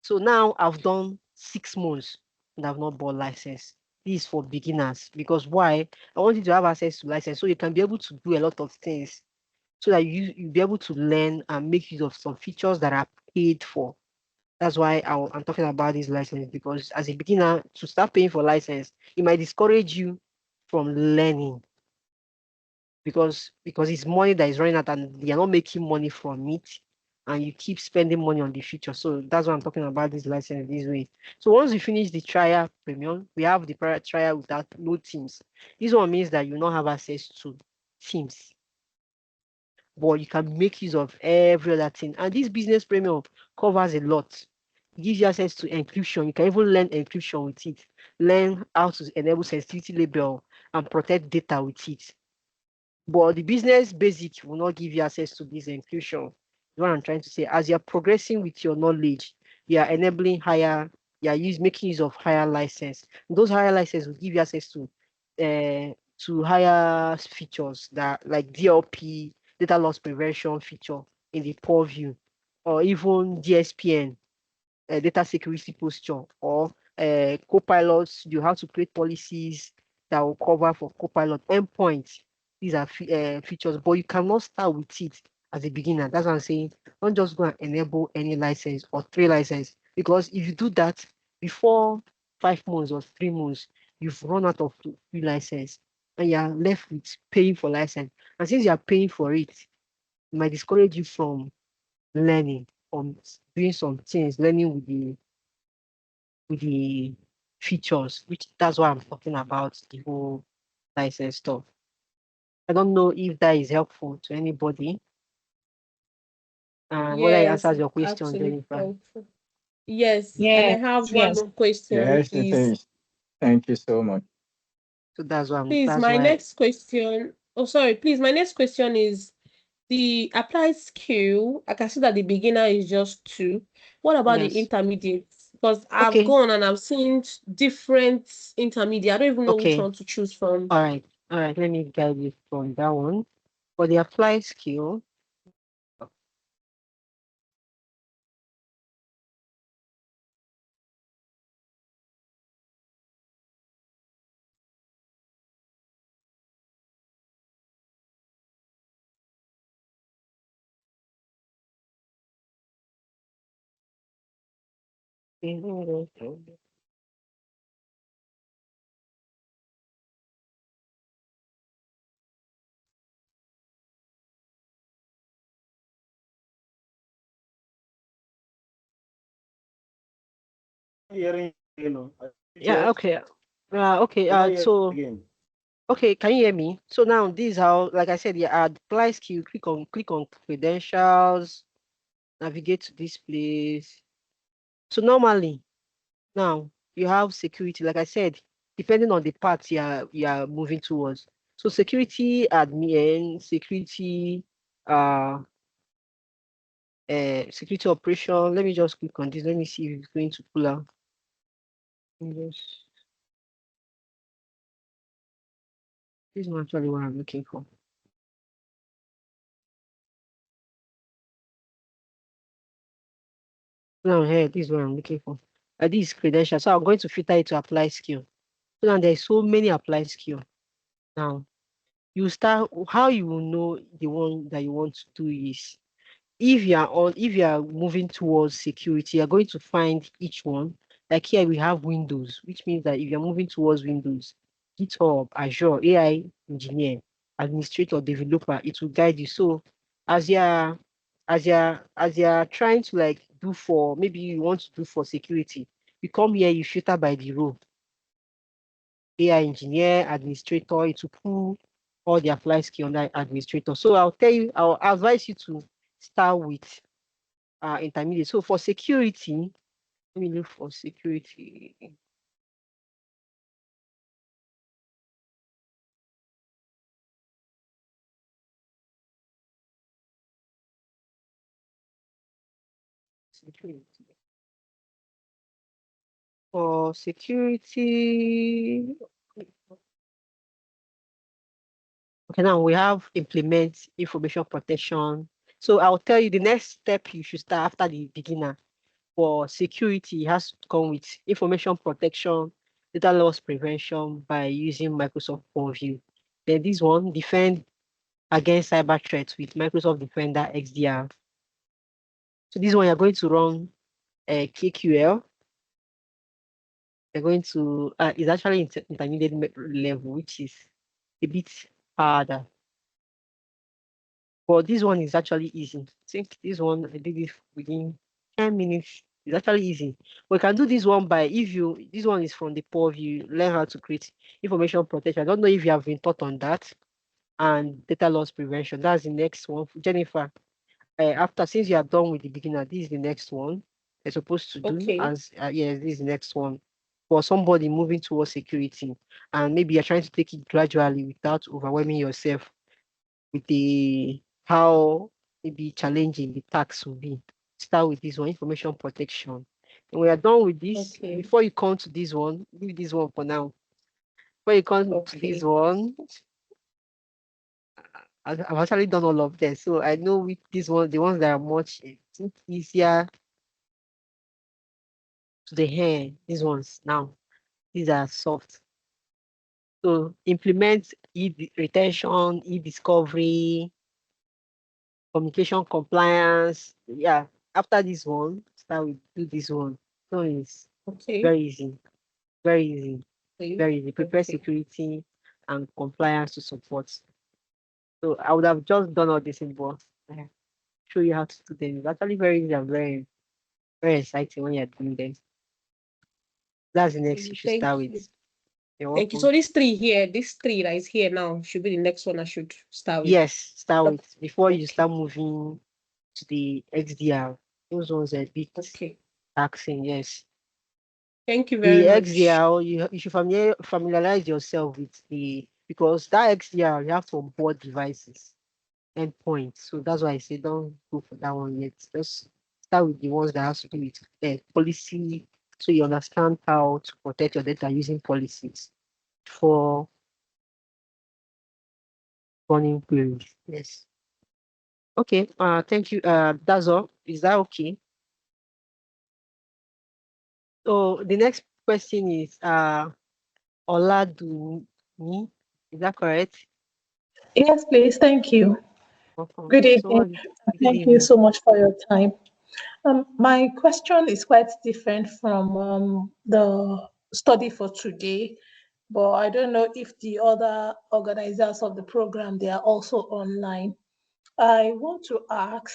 so now I've done 6 months and I've not bought license. This is for beginners because why? I want you to have access to license so you can be able to do a lot of things so that you'll be able to learn and make use of some features that are paid for. That's why I'm talking about this license, because as a beginner, to start paying for license, it might discourage you from learning because it's money that is running out and you're not making money from it and you keep spending money on the future. So that's why I'm talking about this license this way. So once you finish the trial premium, we have the trial without no teams. This one means that you not have access to teams, but you can make use of every other thing. And this business premium covers a lot. It gives you access to encryption. You can even learn encryption with it, learn how to enable sensitivity label and protect data with it. But the business basic will not give you access to this encryption. What I'm trying to say, as you're progressing with your knowledge, you are enabling higher, making use of higher license. Those higher license will give you access to higher features that like DLP, data loss prevention feature in the purview, or even DSPN, data security posture, or copilots. You have to create policies that will cover for copilot endpoints. These are features, but you cannot start with it as a beginner. That's what I'm saying. Don't just go and enable any license or 3 license, because if you do that before 5 months or 3 months, you've run out of free license and you're left with paying for license. And since you are paying for it, it might discourage you from learning, from doing some things, learning with the features, which that's why I'm talking about the whole license stuff. I don't know if that is helpful to anybody and whether it Yes, answers your it's question, actually Jennifer. helpful. Yes, and I Yes, have one yes, more question, yes, it please. is. Thank you so much. So that's why Please, that's my why next question. Oh, sorry, please. My next question is the applied skill. I can see that the beginner is just 2. What about the yes. intermediate? Because I've Okay, gone and I've seen different intermediate. I don't even know which okay. one to choose from. All right, let me guide you from that one. For the applied skill, Hearing you know, yeah, check. okay. Okay, Can I hear so again? okay, can you hear me? So now this is how, like I said, yeah, apply skill, click on credentials, navigate to this place. So normally now you have security, like I said, depending on the path you are moving towards. So security admin, security operation. Let me just click on this. Let me see if it's going to pull out. Yes. This is not actually what I'm looking for. Now here, this is what I'm looking for. This is credentials. So I'm going to filter it to apply skill. So now there's so many apply skill. Now you start, how you will know the one that you want to do is if you are moving towards security, you're going to find each one. Like here we have Windows, which means that if you're moving towards Windows, GitHub, Azure, AI engineer, administrator, developer, it will guide you. So as you're as you're trying to like do for, maybe you want to do for security, you come here, you filter by the role. AI engineer, administrator, it will pull all the apply skill on that administrator. So I'll advise you to start with intermediate. So for security, let me look for security. Security. For security, okay, now we have implement information protection. So I'll tell you the next step you should start after the beginner. For security, it has to come with information protection, data loss prevention by using Microsoft Purview. Then this one, defend against cyber threats with Microsoft Defender XDR. So this one, you're going to run KQL. You're going to, it's actually intermediate level, which is a bit harder. But this one is actually easy. I think this one, I did it within 10 minutes. It's actually easy. We can do this one by, this one is from the Purview, learn how to create information protection. I don't know if you have been taught on that. And data loss prevention, that's the next one. Jennifer, since you are done with the beginner, this is the next one they're supposed to do. Okay. Yes, this is the next one for somebody moving towards security, and maybe you're trying to take it gradually without overwhelming yourself with the how maybe challenging the tax will be. Start with this one, information protection. And we are done with this. Okay. Before you come to this one, leave this one for now. Before you come to this one, I've actually done all of them, so I know with this one, the ones that are much easier to the hand. These ones now, these are soft. So implement retention, e-discovery, communication compliance. Yeah, after this one, start with do this one. So it's very easy, very easy, very easy. Prepare security and compliance to support. So I would have just done all this in but show you how to do them. It's actually very easy and very, very exciting when you're doing them. That's the next you should start with. Thank you. So these three here, this three that is here now should be the next one I should start with. Yes, start with before you start moving to the XDR. Those ones are a bit taxing, yes. Thank you very much. XDR, you should familiarize yourself with because that XDR, you have to onboard devices, endpoints. So that's why I say don't go for that one yet. Just start with the ones that has to do with policy, so you understand how to protect your data using policies for running queries. Yes. Okay. Thank you. That's all. Is that okay? So the next question is Haladu. Is that correct? Yes, please. Thank you. Welcome. Good evening. Thank you so much for your time. My question is quite different from the study for today, but I don't know if the other organizers of the program, they are also online. I want to ask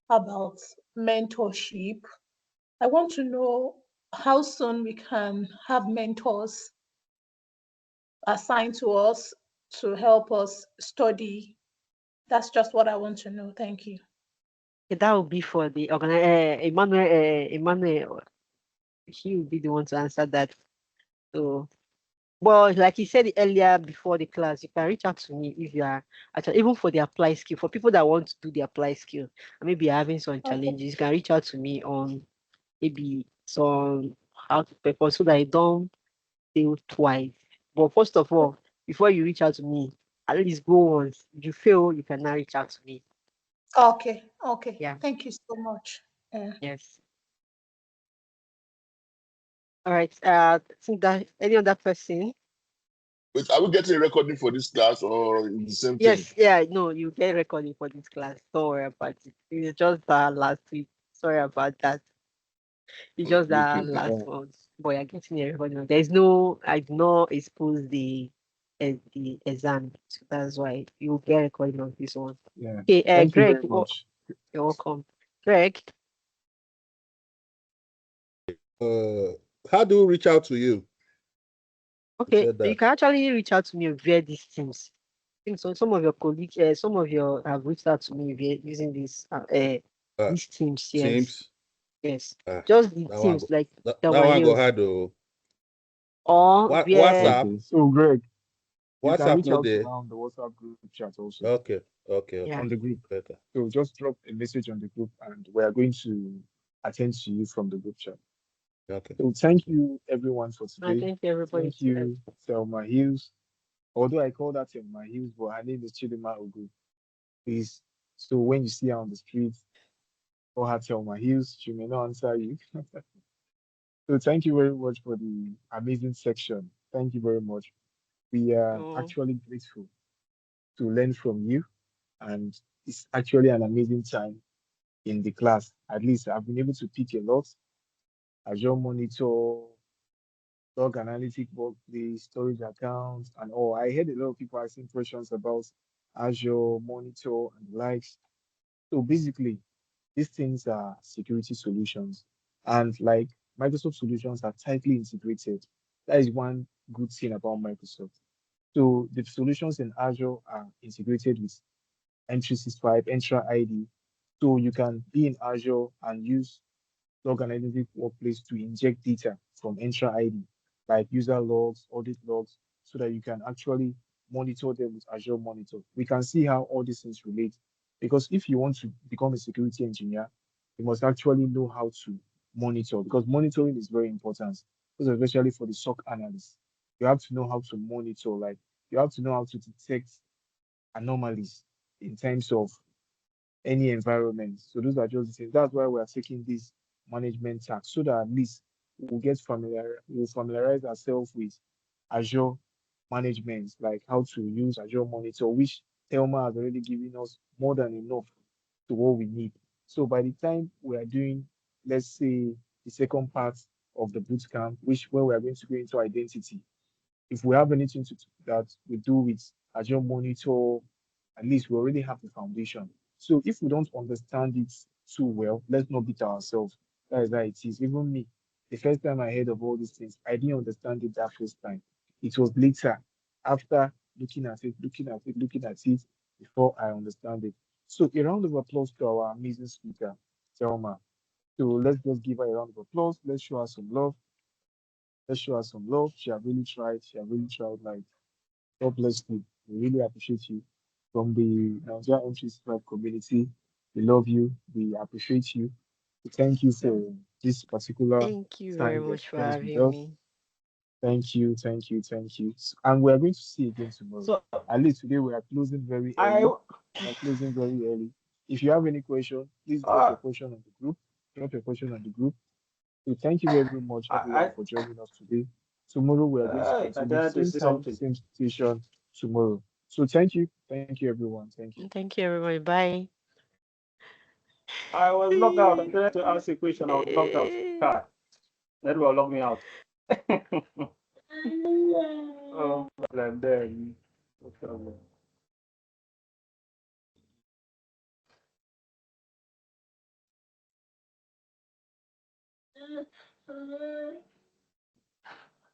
about mentorship. I want to know how soon we can have mentors assigned to us to help us study. That's just what I want to know. Thank you. That will be for the organizer, Emmanuel. He will be the one to answer that. So, well, like he said earlier before the class, you can reach out to me if you are actually, even for the apply skill, for people that want to do the apply skill, and maybe you're having some challenges, you can reach out to me on maybe some how to prepare so that I don't fail twice. But first of all, before you reach out to me, at least go once. If you fail, you can now reach out to me. Okay. Okay. Yeah. Thank you so much. Yes. All right. I think that any other person. Wait, are we getting a recording for this class or the same thing? Yes. Yeah. No, you get recording for this class. Don't worry about it. It's just last week. Sorry about that. It's just that last month. But you're getting a recording. There's no. I do not expose the exam. So that's why you get recording on this one. Yeah. Okay. Thank you Greg. very much. You're welcome. Greg? How do we reach out to you? Okay, said you that. can actually reach out to me via these teams. I think so. Some of your colleagues, some of your have reached out to me via using these teams. Yes, Teams. yes. Just the That one teams go, like that Thelma one go Hills hard though. or via. WhatsApp. Okay, so Greg, you can WhatsApp reach no out to there. her on the WhatsApp group chat also. Okay. Yeah. On the group. Better. So just drop a message on the group and we are going to attend to you from the group chat. Okay. So thank you everyone for today. Thank you everybody. Thank you, Thelma Hills. Although I call that Thelma Hills, but her name is Chidinma Ugwu. Please. So when you see her on the street, call her Thelma Hills. She may not answer you. So thank you very much for the amazing section. Thank you very much. We are actually grateful to learn from you, and it's actually an amazing time in the class. At least I've been able to pick a lot. Azure Monitor, log analytic workplace, storage accounts, and all. I heard a lot of people asking questions about Azure Monitor and the likes. So basically, these things are security solutions, and like Microsoft solutions are tightly integrated. That is one good thing about Microsoft. So the solutions in Azure are integrated with M365, Entra ID. So you can be in Azure and use log analytic workplace to inject data from Entra ID, like user logs, audit logs, so that you can actually monitor them with Azure Monitor. We can see how all these things relate. Because if you want to become a security engineer, you must actually know how to monitor, because monitoring is very important, because especially for the SOC analysts. You have to know how to monitor, like you have to know how to detect anomalies in terms of any environment. So those are just the things. That's why we are taking this management task, so that at least we'll familiarize ourselves with Azure management, like how to use Azure Monitor, which Thelma has already given us more than enough to what we need. So by the time we are doing, let's say, the second part of the bootcamp, which where we are going to go into identity, if we have anything that we do with Azure Monitor, at least we already have the foundation. So if we don't understand it too well, let's not beat ourselves. That is how it is. Even me, the first time I heard of all these things, I didn't understand it that first time. It was later, after looking at it, before I understand it. So a round of applause to our amazing speaker, Thelma. So let's just give her a round of applause. Let's show her some love. Let's show her some love. She have really tried. She have really tried. Like, God bless you. We really appreciate you. From the Nigeria Entry Squad community, we love you. We appreciate you. We thank you for this particular Thank you very time you much for spent with having us. me. Thank you, thank you, thank you. And we are going to see you again tomorrow. So At least today we are closing very I early. We are closing very early. If you have any question, please drop your question on the group. Drop your question on the group. So thank you very much, everyone, for joining us today. Tomorrow we are going to I continue tried to same say time, something. same station tomorrow. So thank you, everyone. Thank you. Thank you everybody. Bye. I was locked out. I tried to ask a question. I was locked out. God, that will lock me out. Oh, and then.